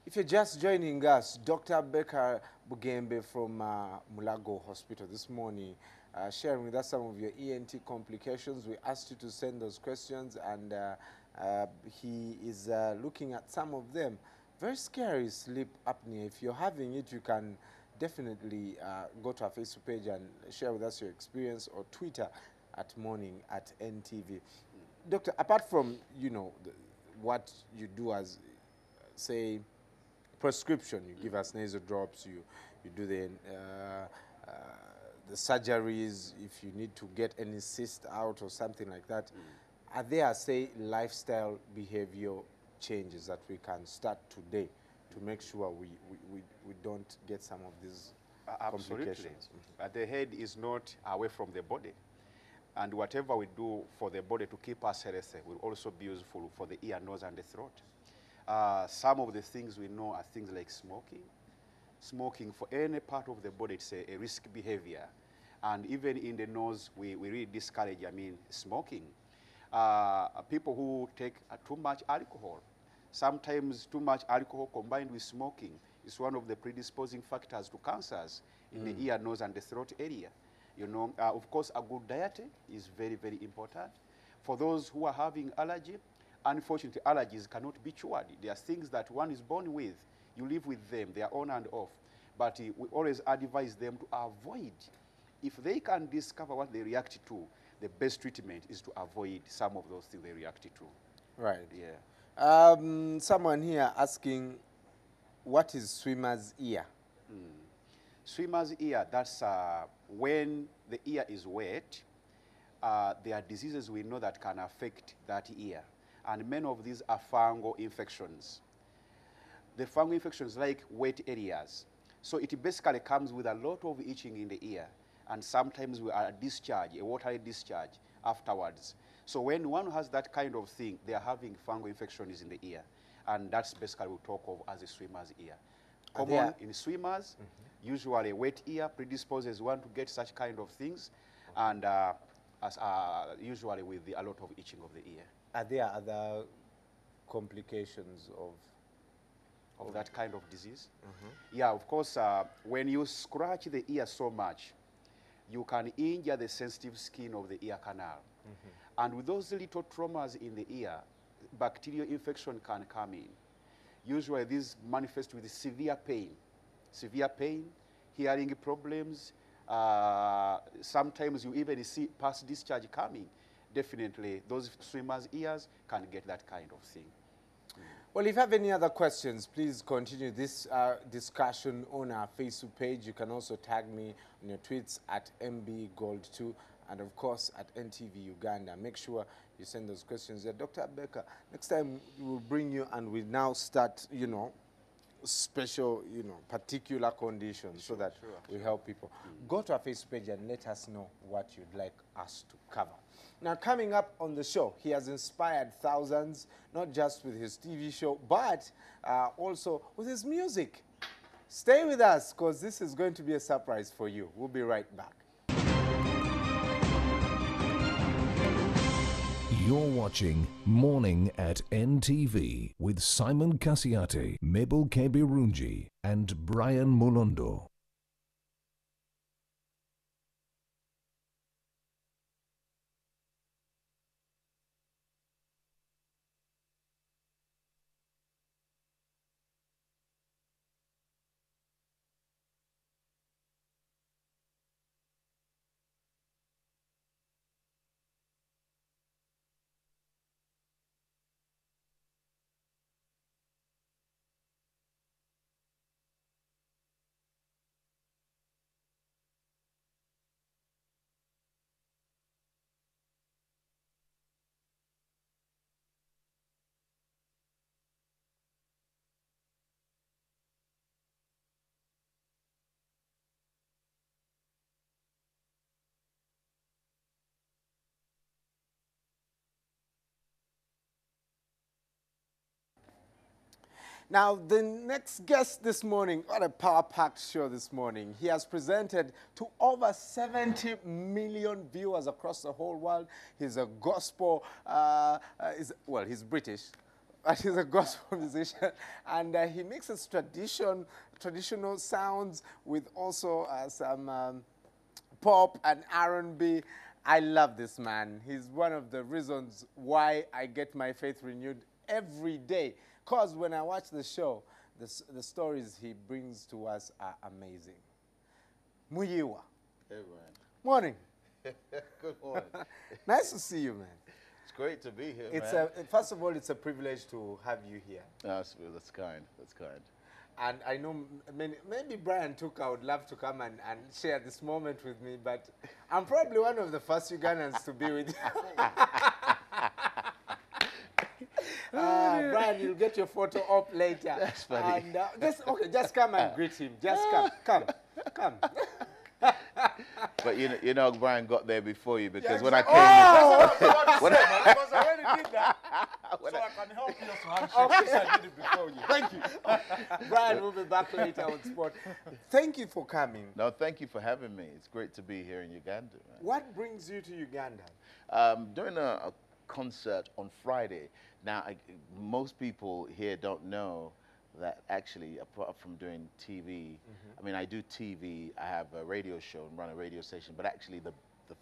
If you're just joining us, Dr. Becca Bugembe from Mulago Hospital this morning, sharing with us some of your ENT complications. We asked you to send those questions, and he is looking at some of them. Very scary sleep apnea. If you're having it, you can definitely go to our Facebook page and share with us your experience, or Twitter at morning at NTV. Doctor, apart from, you know, what you do as, say, prescription, you give us nasal drops, you do the surgeries, if you need to get any cyst out or something like that, are there, say, lifestyle behavior changes that we can start today to make sure we don't get some of these complications? The head is not away from the body. And whatever we do for the body to keep us healthy will also be useful for the ear, nose, and the throat. Some of the things we know are things like smoking. Smoking for any part of the body, it's a risk behavior. And even in the nose, we really discourage, smoking. People who take too much alcohol, sometimes too much alcohol combined with smoking is one of the predisposing factors to cancers in the ear, nose, and the throat area. You know, of course, a good diet is very, very important. For those who are having allergy, unfortunately, allergies cannot be cured. There are things that one is born with. You live with them. They are on and off. But we always advise them to avoid. If they can discover what they react to, the best treatment is to avoid some of those things they react to. Right. Yeah. Someone here asking, what is swimmer's ear? Swimmer's ear, that's when the ear is wet, there are diseases we know that can affect that ear. And many of these are fungal infections. The fungal infections like wet areas. So it basically comes with a lot of itching in the ear. And sometimes we are a discharge, a watery discharge afterwards. So when one has that kind of thing, they are having fungal infections in the ear. And that's basically what we talk of as a swimmer's ear. Common in swimmers, usually a wet ear predisposes one to get such kind of things, and usually with a lot of itching of the ear. Are there other complications of that kind of disease? Yeah, of course, when you scratch the ear so much, you can injure the sensitive skin of the ear canal. And with those little traumas in the ear, bacterial infection can come in. Usually these manifest with severe pain, hearing problems. Sometimes you even see past discharge coming. Definitely, those swimmers' ears can get that kind of thing. Well, if you have any other questions, please continue this discussion on our Facebook page. You can also tag me on your tweets at mbgold2 and, of course, at NTV Uganda. Make sure you send those questions there. Dr. Becker, next time we will bring you and we now start, you know, special, you know, particular conditions so that we help people. Go to our Facebook page and let us know what you'd like us to cover. Now, coming up on the show, he has inspired thousands, not just with his TV show, but also with his music. Stay with us, because this is going to be a surprise for you. We'll be right back. You're watching Morning at NTV with Simon Kasiate, Mabel Kebirunji, and Brian Mulondo. Now, the next guest this morning, what a power-packed show this morning. He has presented to over 70 million viewers across the whole world. He's a gospel, well, he's British, but he's a gospel musician. And he mixes traditional sounds with also some pop and R&B. I love this man. He's one of the reasons why I get my faith renewed every day. because when I watch the show, the stories he brings to us are amazing. Muyiwa. Hey, man. Morning. Good morning. Nice to see you, man. It's great to be here, It's man. first of all, it's a privilege to have you here. That's kind. That's kind. And I know maybe Brian Tuka would love to come and share this moment with me, but I'm probably one of the first Ugandans to be with you. Brian, you'll get your photo up later. That's funny. And just come and greet him. Just come. But you know, Brian got there before you because when I came, because I already did that, so I can help you to handshake. I did it before you. Thank you. Brian will be back later on sport. Thank you for coming. No, thank you for having me. It's great to be here in Uganda, man. What brings you to Uganda? Doing a concert on Friday. Now, most people here don't know that actually, apart from doing TV, I mean, I do TV, I have a radio show and run a radio station, but actually the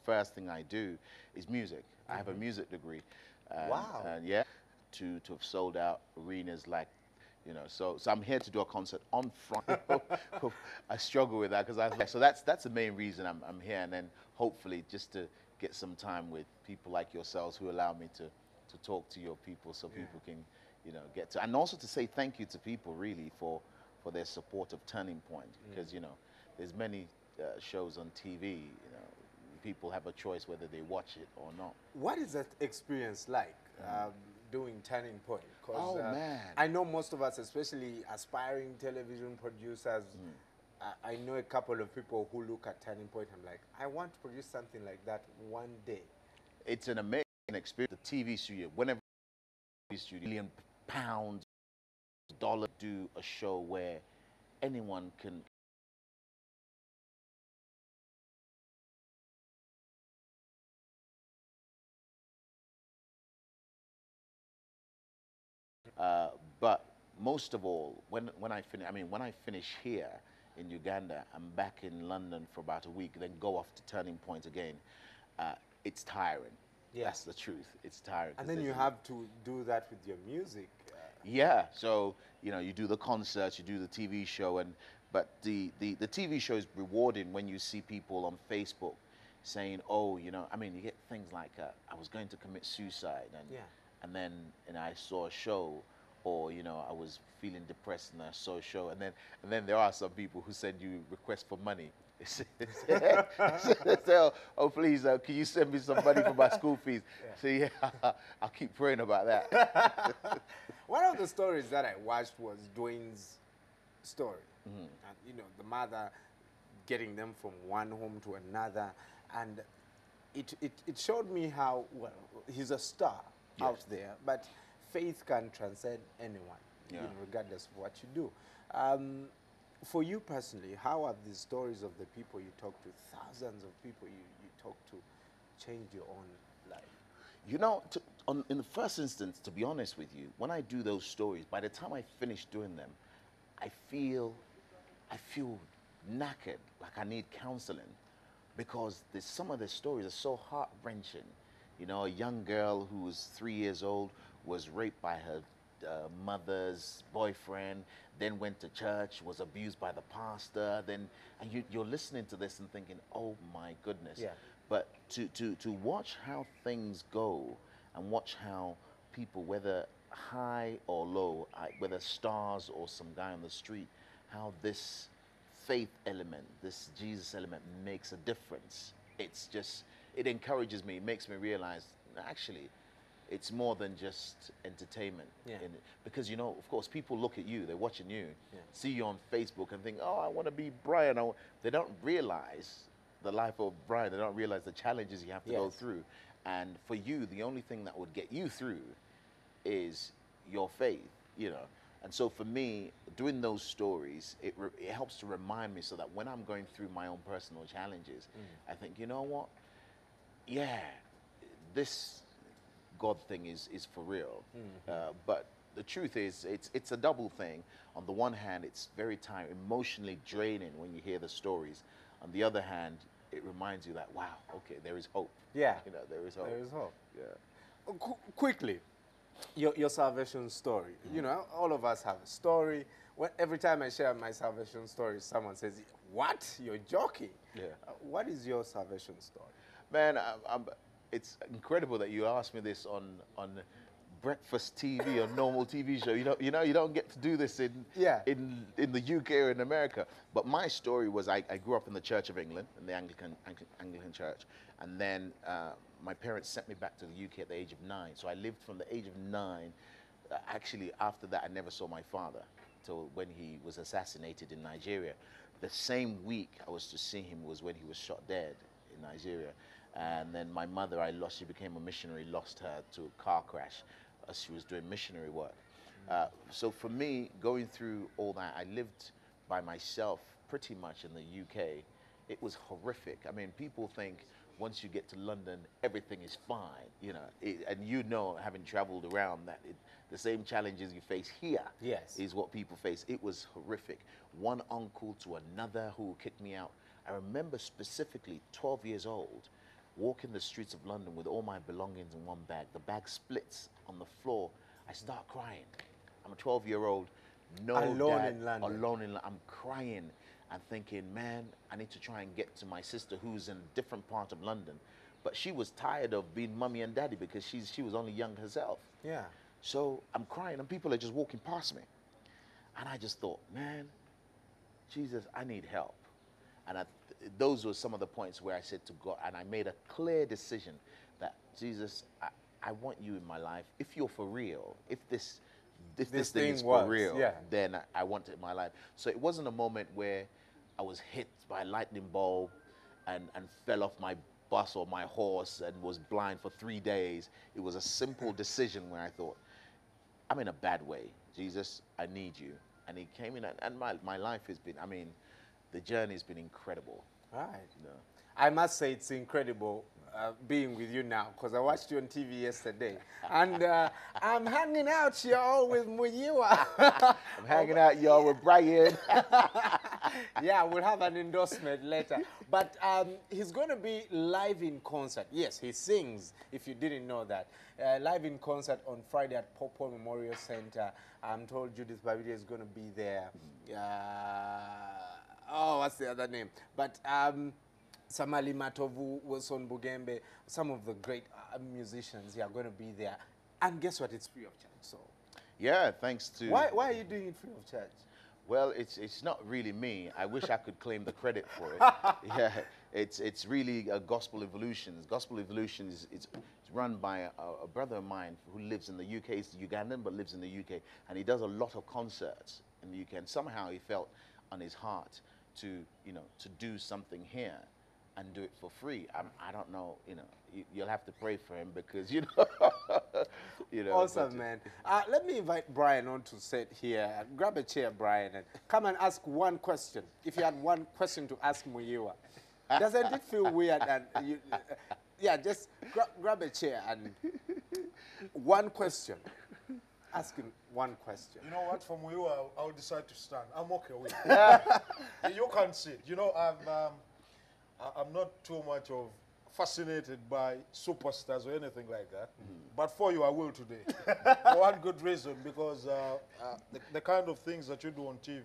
first thing I do is music. I have a music degree. Wow. And yeah, to have sold out arenas like, you know, so I'm here to do a concert on Friday. I struggle with that because so that's the main reason I'm here, and then hopefully just to get some time with people like yourselves who allow me to talk to your people so people can, you know, get to, and also to say thank you to people really for their support of Turning Point, because you know there's many shows on TV, you know, people have a choice whether they watch it or not. What is that experience like, doing Turning Point? Oh man, I know most of us, especially aspiring television producers, I know a couple of people who look at Turning Point and like, I want to produce something like that one day. It's an amazing experience. The TV studio, whenever TV studio, £1 million, $1 do a show where anyone can but most of all, when I finish here in Uganda, I'm back in London for about a week, then go off to Turning Point again. It's tiring. Yeah. That's the truth. It's tiring. And then you have to do that with your music. Yeah. So you know, you do the concerts, you do the TV show, but the TV show is rewarding when you see people on Facebook saying, oh, you know, I mean, you get things like I was going to commit suicide, and then I saw a show, or you know, I was feeling depressed and I saw a show, and then there are some people who send you requests for money. So, oh please, can you send me some money for my school fees? So yeah, I'll keep praying about that. One of the stories that I watched was Dwayne's story, and you know, the mother getting them from one home to another, and it showed me how, well, he's a star out there, but faith can transcend anyone, you know, regardless of what you do. For you personally, how have the stories of the people you talk to, thousands of people you talk to, changed your own life? You know, in the first instance, to be honest with you, when I do those stories, by the time I finish doing them, I feel knackered, like I need counseling, because some of the stories are so heart-wrenching. You know, a young girl who was 3 years old was raped by her mother's boyfriend, then went to church, was abused by the pastor, and you're listening to this and thinking, oh my goodness. Yeah. But to watch how things go and watch how people, whether high or low, whether stars or some guy on the street, how this faith element, this Jesus element makes a difference. It's just, it encourages me, it makes me realize, actually, it's more than just entertainment. Because, you know, of course, people look at you, they're watching you, see you on Facebook and think, oh, I want to be Brian. They don't realize the life of Brian. They don't realize the challenges you have to go through. And for you, the only thing that would get you through is your faith, you know. And so for me, doing those stories, it helps to remind me, so that when I'm going through my own personal challenges, I think, you know what? Yeah, this God thing is for real. But the truth is, it's a double thing. On the one hand, it's very tiring, emotionally draining when you hear the stories. On the other hand, it reminds you that, wow, okay, there is hope. Yeah. You know, there is hope. There is hope. Yeah. Quickly, Your salvation story. You know, all of us have a story. Every time I share my salvation story, someone says, "What? You're joking?" Yeah. What is your salvation story? Man, it's incredible that you asked me this on breakfast TV or normal TV show. You don't get to do this in the UK or in America. But my story was I grew up in the Church of England, in the Anglican Church, and then my parents sent me back to the UK at the age of 9. So I lived from the age of 9. Actually, after that, I never saw my father till when he was assassinated in Nigeria. The same week I was to see him was when he was shot dead in Nigeria. And then my mother, she became a missionary, lost her to a car crash as she was doing missionary work. So for me, going through all that, I lived by myself pretty much in the UK. It was horrific. I mean, people think once you get to London, everything is fine, you know. And having traveled around, that the same challenges you face here is what people face. It was horrific. One uncle to another who kicked me out. I remember specifically 12 years old, walking the streets of London with all my belongings in one bag. The bag splits on the floor. I start crying. I'm a 12-year-old, alone in London. Alone in London. I'm crying and thinking, man, I need to try and get to my sister who's in a different part of London. But she was tired of being mummy and daddy because she was only young herself. Yeah. So I'm crying and people are just walking past me. And I just thought, man, Jesus, I need help. And those were some of the points where I said to God, and I made a clear decision that, Jesus, I want you in my life. If you're for real, if this thing is for real, then I want it in my life. So it wasn't a moment where I was hit by a lightning bulb and fell off my bus or my horse and was blind for 3 days. It was a simple decision where I thought, I'm in a bad way. Jesus, I need you. And he came in, and my life has been, I mean, the journey has been incredible. Right. You know. I must say it's incredible being with you now, because I watched you on TV yesterday. And I'm hanging out, y'all, with Muyiwa. I'm hanging out, y'all, with Brian. Yeah, we'll have an endorsement later. But he's going to be live in concert. Yes, he sings, if you didn't know that. Live in concert on Friday at Popo Memorial Center. I'm told Judith Babide is going to be there. What's the other name? But Samali Matovu, Wilson Bugembe, some of the great musicians are going to be there. And guess what? It's free of charge. So, yeah, thanks to... Why are you doing it free of charge? Well, it's not really me. I wish I could claim the credit for it. Yeah, it's really Gospel Evolutions. Gospel Evolutions it's run by a brother of mine who lives in the UK. He's Ugandan but lives in the UK, and he does a lot of concerts in the UK. And somehow he felt on his heart to do something here and do it for free. I don't know, you'll have to pray for him because, Awesome, man. Let me invite Brian on to sit here. Grab a chair, Brian, and come and ask one question. If you had one question to ask Muyiwa. Doesn't it feel weird? And just grab a chair and one question. Ask him one question. You know what? For Muyiwa, I'll decide to stand. I'm okay with it. You can sit. I'm not too much of fascinated by superstars or anything like that. But for you, I will today. For one good reason, because the kind of things that you do on TV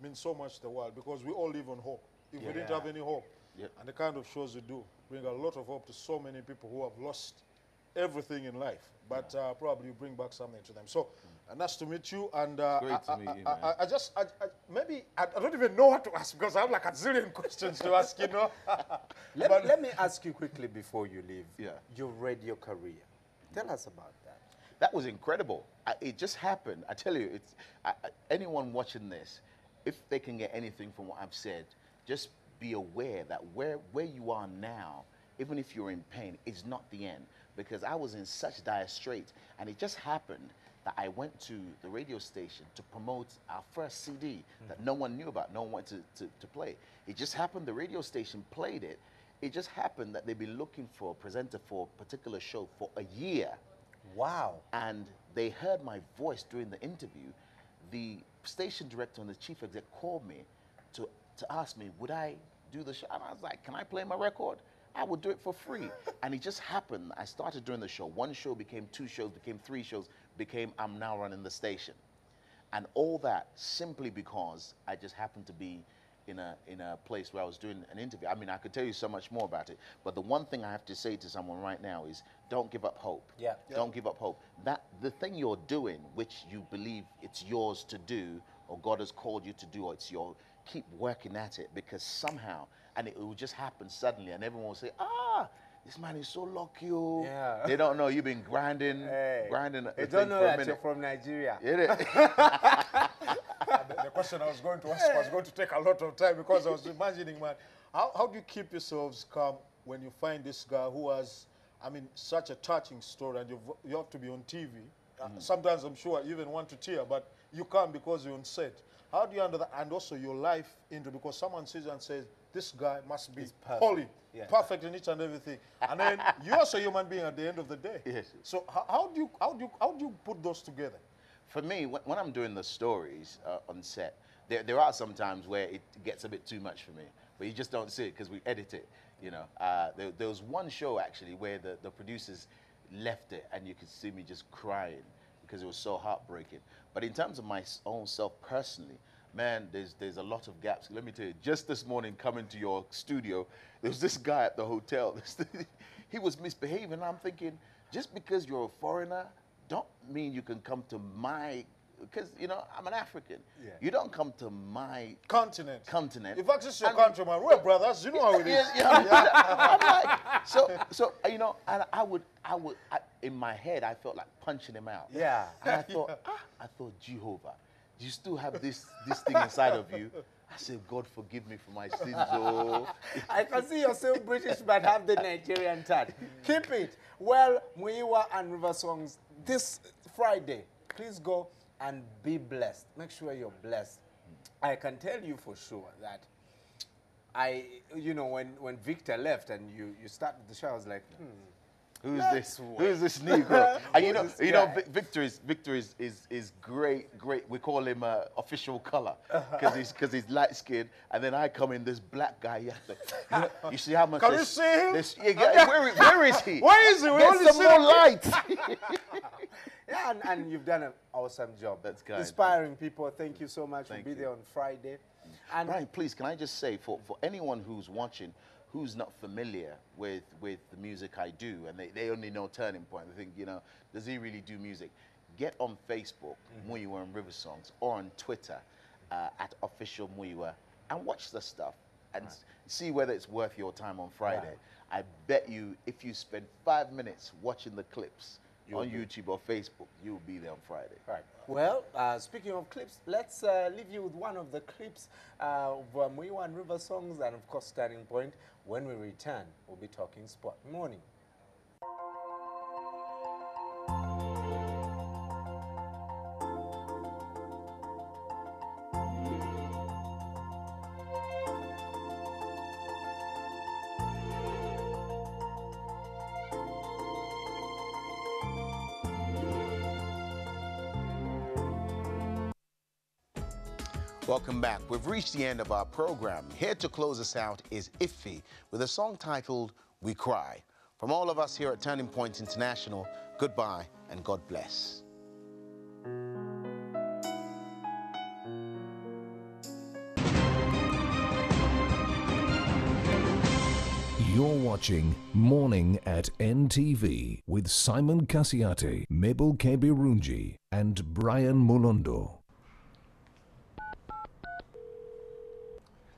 mean so much to the world, because we all live on hope. If we didn't have any hope, and the kind of shows you do bring a lot of hope to so many people who have lost everything in life, but probably you bring back something to them. So nice to meet you. And great to meet you, man. I don't even know what to ask because I have like a zillion questions to ask, Let me ask you quickly before you leave. Yeah. Your radio career. Tell us about that. That was incredible. It just happened. I tell you, anyone watching this, if they can get anything from what I've said, just be aware that where you are now, even if you're in pain, is not the end. Because I was in such dire straits, and it just happened that I went to the radio station to promote our first CD that no one knew about, no one wanted to play. It just happened the radio station played it. It just happened that they've been looking for a presenter for a particular show for a year. Wow. And they heard my voice during the interview. The station director and the chief exec called me to ask me, would I do the show? And I was like, can I play my record? I would do it for free. And it just happened. I started doing the show. One show became 2 shows, became 3 shows, became I'm now running the station. And all that simply because I just happened to be in a place where I was doing an interview. I mean, I could tell you so much more about it, but the one thing I have to say to someone right now is don't give up hope. Yeah. Don't give up hope. That the thing you're doing, which you believe it's yours to do, or God has called you to do, or it's your, keep working at it, because somehow, and it will just happen suddenly, and everyone will say, ah, this man is so lucky. Oh. Yeah. They don't know you've been grinding, grinding. They don't know that you're from Nigeria. The question I was going to ask was going to take a lot of time, because I was imagining, man, how do you keep yourselves calm when you find this guy who has, I mean, such a touching story, and you have to be on TV. Sometimes I'm sure you even want to tear, but you can't because you're on set. How do you handle that? And also your life into, because someone sees and says, this guy must be holy, perfect in each and everything. And then you're also a human being at the end of the day. Yes. So how do you put those together? For me, when I'm doing the stories on set, there are some times where it gets a bit too much for me, but you just don't see it because we edit it. You know, there was one show actually where the producers left it, and you could see me just crying because it was so heartbreaking. But in terms of my own self personally, man, there's a lot of gaps. Let me tell you, just this morning coming to your studio, there was this guy at the hotel. He was misbehaving. I'm thinking, just because you're a foreigner, don't mean you can come to my, because, you know, I'm an African. Yeah. You don't come to my continent. If access your country, man, we're brothers. You know how it is. I'm like, so you know, and I would, in my head, I felt like punching him out. Yeah. And I thought, Jehovah, you still have this thing inside of you. I said, God, forgive me for my sins. Oh. I can see you're still British, but have the Nigerian touch. Keep it. Well, Muyiwa and River Songs, this Friday, please go and be blessed. Make sure you're blessed. I can tell you for sure that you know, when Victor left and you started the show, I was like, Who's this Negro? And you know, Victor is great. We call him official color because he's light skinned, and then I come in this black guy. You see how much? Can you see him? Where is he? Where is he? Get some more light. Yeah, and you've done an awesome job. That's good. Inspiring people. Thank you so much. We'll be there on Friday. And Brian, please, can I just say, for anyone who's watching, who's not familiar with the music I do, and they only know Turning Point, they think, you know, does he really do music? Get on Facebook, Muyiwa and River Songs, or on Twitter, at official Muyiwa, and watch the stuff, and see whether it's worth your time on Friday. I bet you, if you spend 5 minutes watching the clips on YouTube or Facebook, you'll be there on Friday. Right. Well, speaking of clips, let's leave you with one of the clips of Muyiwa and River Songs, and of course Turning Point. When we return, we'll be talking sport. Morning. Welcome back. We've reached the end of our program. Here to close us out is Iffy with a song titled We Cry. From all of us here at Turning Point International, goodbye and God bless. You're watching Morning at NTV with Simon Kasiate, Mabel Kebirunji, and Brian Mulondo.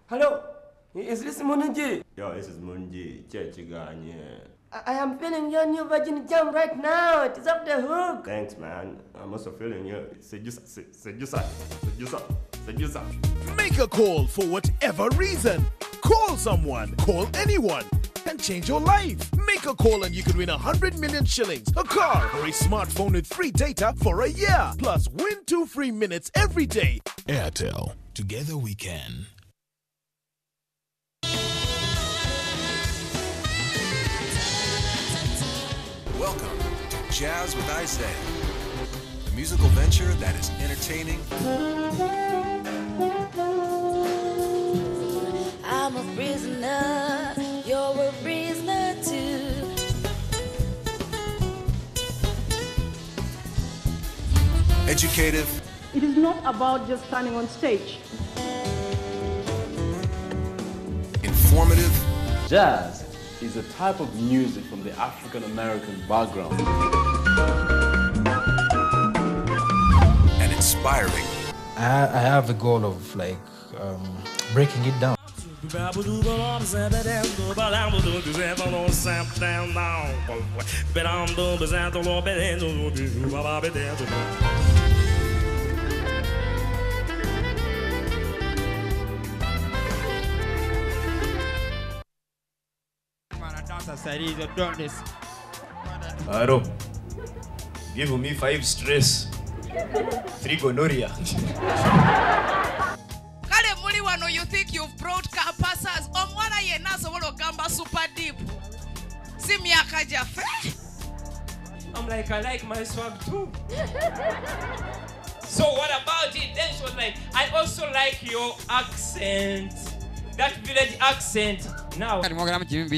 Hello, is this Munji? Yo, this is Munji. I am feeling your new Virgin Jam right now. It is off the hook. Thanks, man. I'm also feeling you. Seducer. Make a call for whatever reason. Call someone, call anyone, and change your life. Make a call and you could win 100 million shillings, a car, or a smartphone with free data for a year. Plus, win 2 free minutes every day. Airtel. Together we can. Welcome to Jazz with Isaiah, a musical venture that is entertaining. I'm a prisoner, you're a prisoner. educative. It is not about just standing on stage. Informative. Jazz is a type of music from the African American background. And inspiring. I have a goal of like breaking it down. Aro, give me 5 stress, 3 gonorrhea. Kale muli wano, you think you've brought carpasses. Omwana yena sobola gamba super deep. Si myaka jaffe. I'm like, I like my swag too. So what about it? Then she was like, I also like your accent. That village accent. Now. Okay, why didn't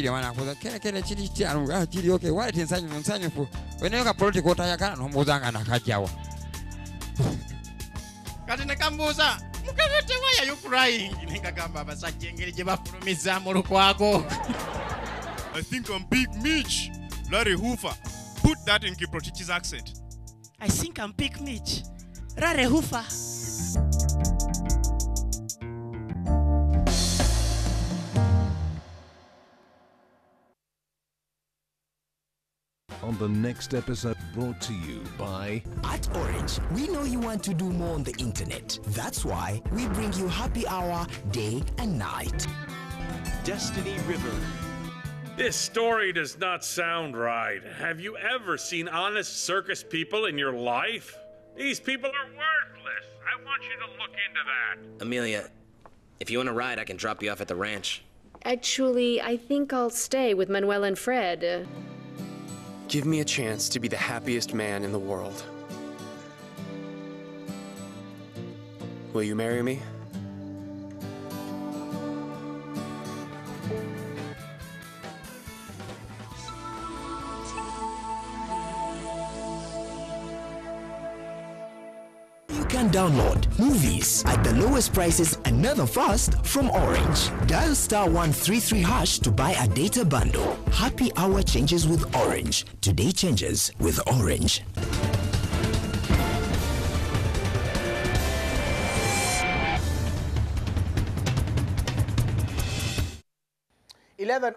when you got political tayaka no muzanga nakajawa. Kati nekambuza, mukabete why are you crying? Nekagamba basajengeri je bafulumiza mu lukwago. I think I'm Big Mitch, Larry Hoover. Put that in Kiprotich's accent. I think I'm Big Mitch, Larry Hoover. On the next episode, brought to you by At Orange, we know you want to do more on the internet. That's why we bring you happy hour day and night. Destiny River. This story does not sound right. Have you ever seen honest circus people in your life? These people are worthless. I want you to look into that. Amelia, if you want to ride, I can drop you off at the ranch. Actually, I think I'll stay with Manuel and Fred. Give me a chance to be the happiest man in the world. Will you marry me? You can download movies at the lowest prices another fast from Orange. Dial *133# to buy a data bundle. Happy hour changes with Orange. Today changes with Orange.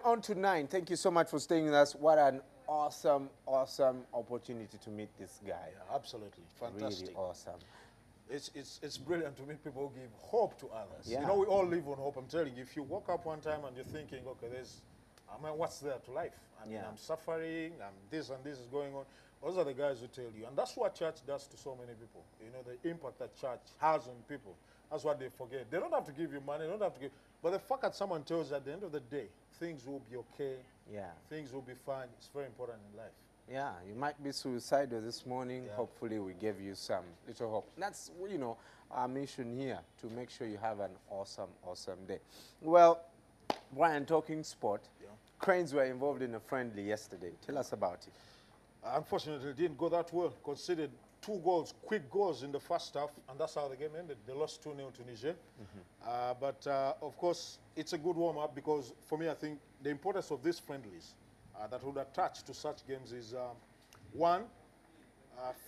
On to 9. Thank you so much for staying with us. What an awesome opportunity to meet this guy. Yeah, absolutely. Fantastic. Really awesome. It's brilliant to meet people who give hope to others. Yeah. You know, we all live on hope. I'm telling you, if you woke up one time and you're thinking, okay, what's there to life? I'm suffering, this and this is going on. Those are the guys who tell you. And that's what church does to so many people. You know, the impact that church has on people. That's what they forget. They don't have to give you money, they don't have to give, but the fact that someone tells you at the end of the day, things will be okay. Yeah. Things will be fine. It's very important in life. Yeah, you might be suicidal this morning. Yeah. Hopefully we gave you some little hope. That's, you know, our mission here, to make sure you have an awesome day. Well, Brian, talking sport, Cranes were involved in a friendly yesterday. Tell us about it. Unfortunately, it didn't go that well. Considered 2 goals, quick goals in the first half, and that's how the game ended. They lost 2-0 to Niger. But of course, it's a good warm-up because, for me, I think the importance of these friendlies that would attach to such games is, one,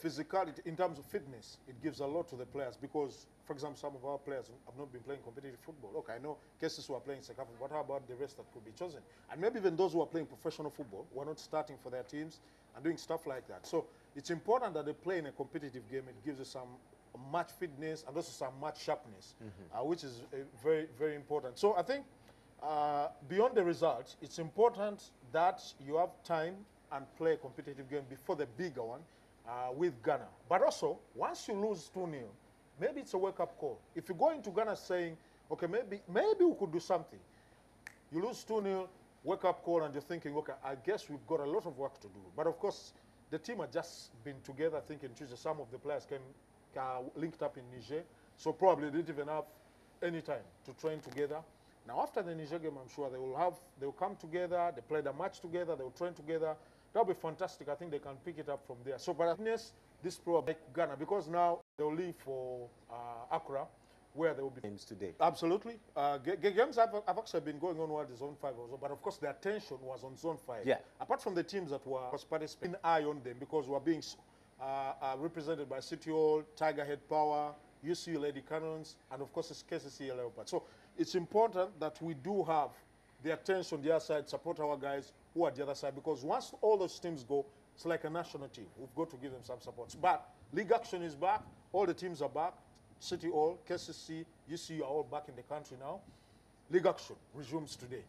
physicality. In terms of fitness, it gives a lot to the players because, for example, some of our players have not been playing competitive football. Look, I know cases who are playing Sekafa, but how about the rest that could be chosen? And maybe even those who are playing professional football who are not starting for their teams and doing stuff like that. So it's important that they play in a competitive game. It gives you some match fitness and also some match sharpness, which is very, very important. So I think beyond the results, it's important that you have time and play a competitive game before the bigger one with Ghana. But also, once you lose 2-0, maybe it's a wake-up call. If you go into Ghana saying, okay, maybe we could do something. You lose 2-0, wake-up call, and you're thinking, okay, I guess we've got a lot of work to do. But of course, the team had just been together thinking Tuesday. Some of the players came linked up in Niger, so probably they didn't even have any time to train together. Now, after the Niger game, I'm sure they will come together, they play the match together, they will train together. That'll be fantastic. I think they can pick it up from there. So, but this probably Ghana, because now they'll leave for Accra, where they will be games today. Absolutely. Games have actually been going on while the Zone 5 also, but of course the attention was on Zone 5. Yeah. Apart from the teams that were participating, eye on them because we're being represented by City Hall, Tiger Head Power, UCU Lady Cannons, and of course it's KCC Leopard. So it's important that we do have the attention on the other side, support our guys who are the other side, because once all those teams go, it's like a national team. We've got to give them some support. But league action is back. All the teams are back. City Hall, KCC, UCU are all back in the country now. League action resumes today.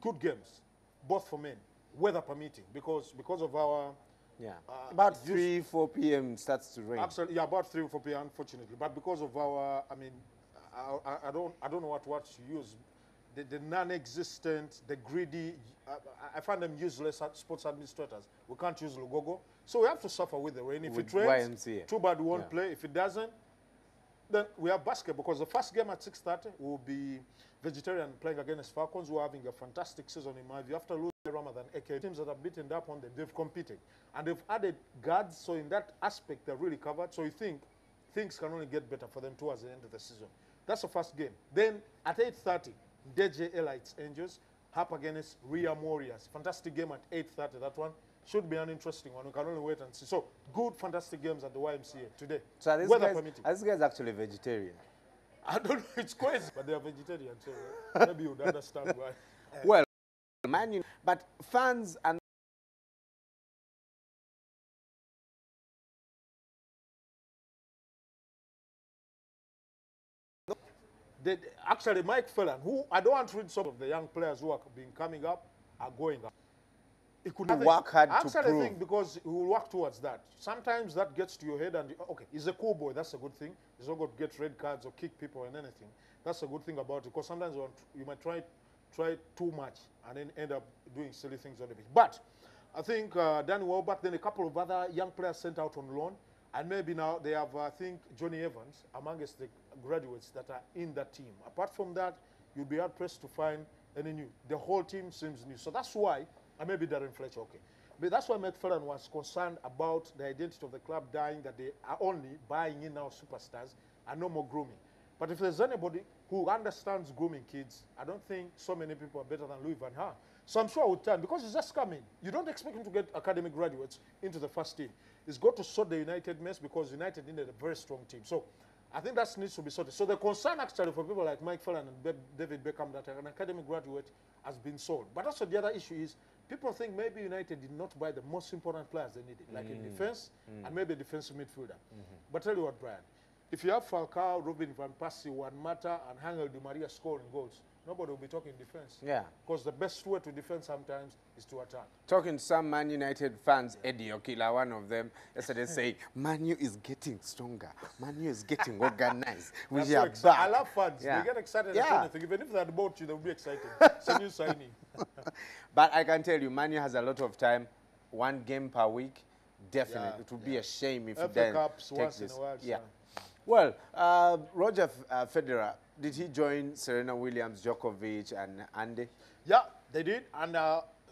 Good games, both for men, weather permitting, because of our... Yeah, about 3, 4 p.m. starts to rain. Absolutely, yeah, about 3 or 4 p.m. unfortunately. But because of our, I mean, I don't know what words to use. The non-existent, the greedy, I find them useless sports administrators. We can't use Lugogo. So we have to suffer with the rain. If it rains, too bad we won't play. If it doesn't, then we have basketball, because the first game at 6:30 will be Vegetarian playing against Falcons, who are having a fantastic season in my view. After losing Ramadan, AK teams that have beaten up on them, they've competed. And they've added guards, so in that aspect, they're really covered. So you think things can only get better for them towards the end of the season. That's the first game. Then at 8:30, DJ Elites Angels up against Ria Warriors. Fantastic game at 8:30. That one should be an interesting one. We can only wait and see. So good, fantastic games at the YMCA today. So are these guys actually vegetarian? I don't know. It's crazy, but they are vegetarian. So maybe you'd understand why. Well, but fans and actually, Mike Fellan, who I don't want to read some of the young players who have been coming up, are going up. He could work hard to actually prove. think because he will work towards that. Sometimes that gets to your head and, okay, he's a cool boy, that's a good thing. He's not going to get red cards or kick people and anything. That's a good thing about it, because sometimes you might try too much and then end up doing silly things on the pitch. But I think Danny Welbeck, then a couple of other young players sent out on loan, and maybe now they have, I think, Johnny Evans amongst the graduates that are in that team. Apart from that, you'll be hard-pressed to find any new. The whole team seems new. So that's why, and maybe Darren Fletcher, okay. But that's why McFarlane was concerned about the identity of the club dying, that they are only buying in now superstars and no more grooming. But if there's anybody who understands grooming kids, I don't think so many people are better than Louis Van Gaal. So I'm sure I would turn, because he's just coming. You don't expect him to get academic graduates into the first team. He's got to sort the United mess, because United needed a very strong team. So I think that needs to be sorted. So the concern actually for people like Mike Fellan and David Beckham that an academic graduate has been sold. But also the other issue is people think maybe United did not buy the most important players they needed, like in defense and maybe a defensive midfielder. But tell you what, Brian, if you have Falcao, Robin Van Persie, Juan Mata, and Angel Di Maria scoring goals, nobody will be talking defense. Yeah. Because the best way to defend sometimes is to attack. Talking to some Man United fans, Eddie Okila, one of them, yesterday saying, Man U is getting stronger. Man U is getting organized. We are back. I love fans. Yeah. They get excited at anything. Even if they're about you, they'll be excited. It's a new signing. But I can tell you, Man U has a lot of time. 1 game per week. Definitely. It would be a shame if it doesn't take this. In a while, yeah. Well, Roger Federer, did he join Serena Williams, Djokovic, and Andy? Yeah, they did. And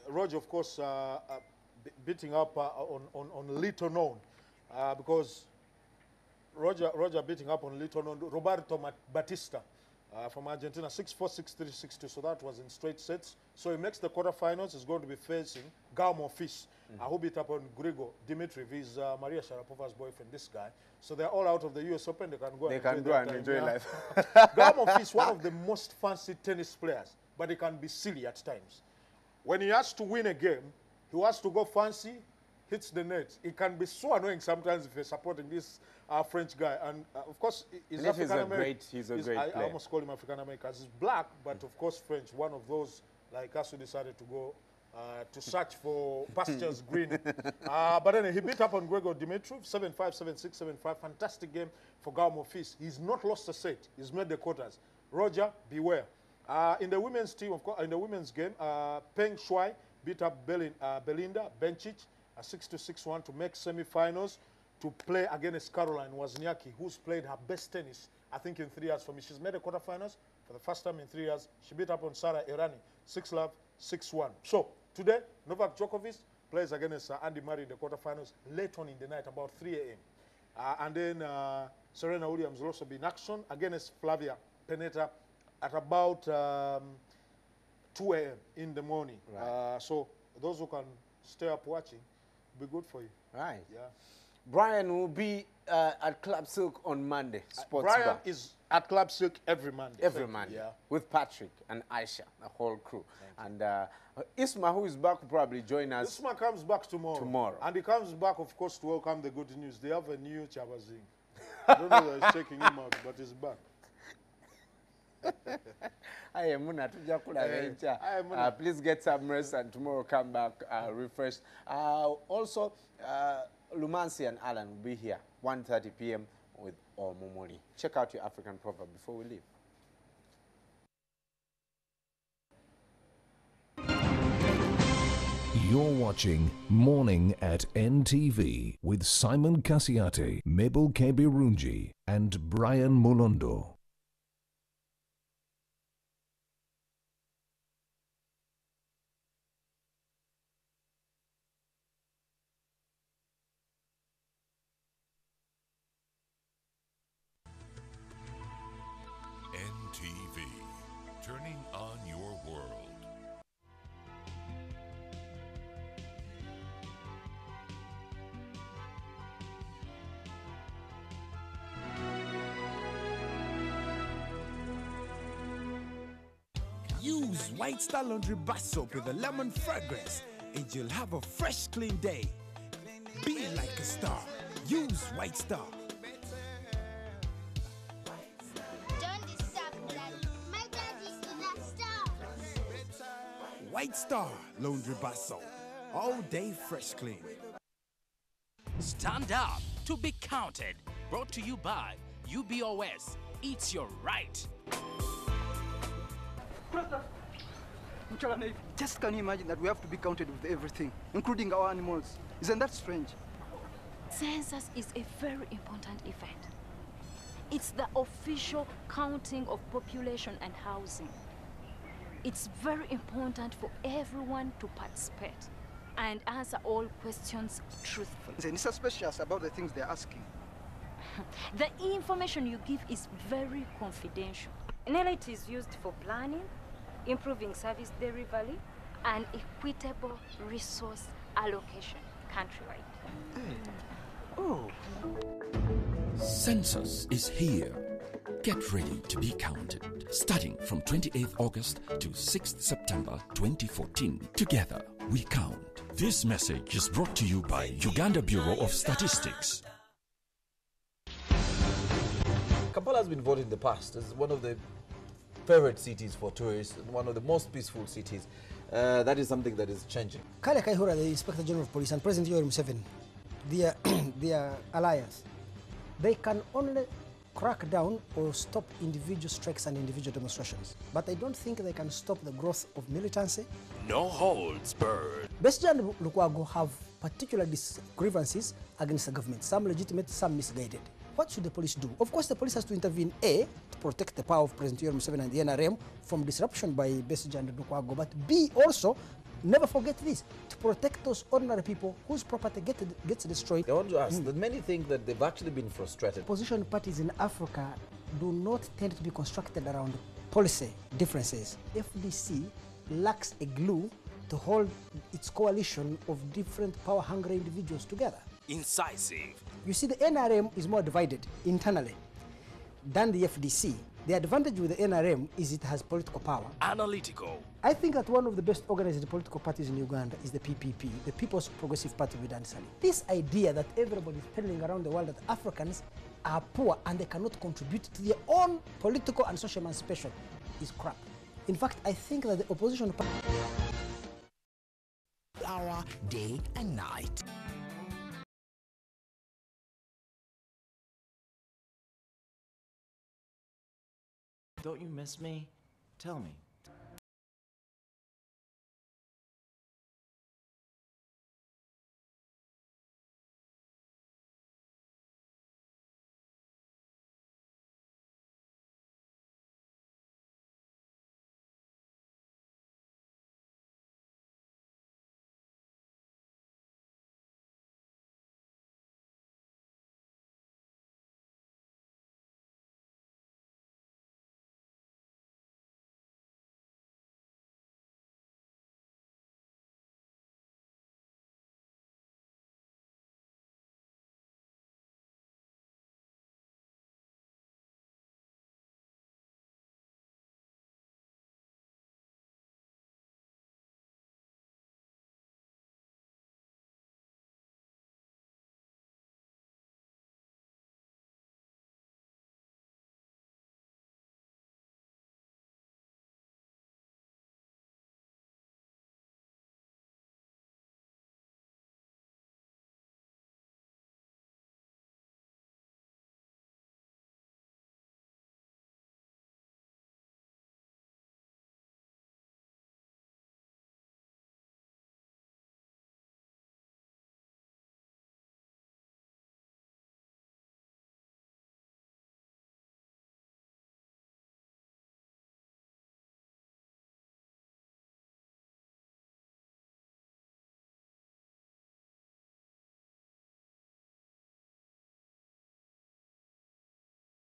Roger, of course, beating up on little known, because Roger beating up on little known Roberto Batista from Argentina, 6-4, 6-3, 6-2. So that was in straight sets. So he makes the quarterfinals. He's going to be facing Gaumo Fils, who beat up on Grigor Dimitrov. He's Maria Sharapova's boyfriend, this guy. So they're all out of the US Open. They can go and enjoy life. Gaumo Fils, one of the most fancy tennis players, but he can be silly at times. When he has to win a game, he has to go fancy, hits the net. It can be so annoying sometimes if you're supporting this French guy. And of course, he's African-American. He's a great player. I almost call him African-American. He's black, but of course French. One of those like us who decided to go to search for pastures green. But anyway, he beat up on Grigor Dimitrov, 7-5, 7-6, 7-5. Fantastic game for Gaumo Fils. He's not lost a set. He's made the quarters. Roger, beware. In the women's team, of course, in the women's game, Peng Shuai beat up Belinda Bencic, 6-6-1 to make semi-finals to play against Caroline Wozniacki, who's played her best tennis, I think, in 3 years for me. She's made the quarterfinals for the first time in 3 years. She beat up on Sara Errani, 6-love, 6-1. So today, Novak Djokovic plays against Andy Murray in the quarterfinals late on in the night, about 3 a.m. And then Serena Williams will also be in action against Flavia Pennetta at about 2 a.m. in the morning. Right. So those who can stay up watching, be good for you. Right. Yeah. Brian will be at Club Silk on Monday. Sports Brian bar. is at Club Silk every Monday. Every Monday. Yeah. With Patrick and Aisha, the whole crew. And Isma, who is back, will probably join us. Isma comes back tomorrow. And he comes back, of course, to welcome the good news. They have a new Chabazing. I don't know whether it's checking him out, but he's back. Please get some rest and tomorrow come back refreshed. Also, Lumansi and Alan will be here 1:30 p.m. with Omumori. Check out your African proverb before we leave. You're watching Morning at NTV with Simon Kasiate, Mabel Kebirunji, and Brian Mulondo. NTV, turning on your world. Use White Star Laundry Bar Soap with a lemon fragrance and you'll have a fresh, clean day. Be like a star. Use White Star. White Star Laundry Bar Soap. All day fresh clean. Stand up to be counted. Brought to you by UBOS. It's your right. Just can you imagine that we have to be counted with everything, including our animals? Isn't that strange? Census is a very important event. It's the official counting of population and housing. It's very important for everyone to participate and answer all questions truthfully. They're suspicious about the things they're asking. The information you give is very confidential. NLIT is used for planning, improving service delivery, and equitable resource allocation countrywide. Oh. Census is here. Get ready to be counted. Starting from 28th August to 6th September 2014. Together, we count. This message is brought to you by Uganda Bureau of Statistics. Kampala has been voted in the past as one of the favorite cities for tourists, one of the most peaceful cities. That is something that is changing. Kale Kaihura, the Inspector General of Police, and President Yoweri Museveni, their alliance, they can only crack down or stop individual strikes and individual demonstrations. But I don't think they can stop the growth of militancy. No holds barred. Besigye and Lukwago have particular grievances against the government, some legitimate, some misguided. What should the police do? Of course, the police has to intervene, A, to protect the power of President Yoweri Museveni and the NRM from disruption by Besigye and Lukwago, but B, also, never forget this, to protect those ordinary people whose property gets destroyed. I want to ask that many think that they've actually been frustrated. Opposition parties in Africa do not tend to be constructed around policy differences. FDC lacks a glue to hold its coalition of different power-hungry individuals together. Incisive. You see, the NRM is more divided internally than the FDC. The advantage with the NRM is it has political power. Analytical. I think that one of the best organized political parties in Uganda is the PPP, the People's Progressive Party with Dan Sali. This idea that everybody is telling around the world that Africans are poor and they cannot contribute to their own political and social emancipation is crap. In fact, I think that the opposition party... Hour, day and night. Don't you miss me? Tell me.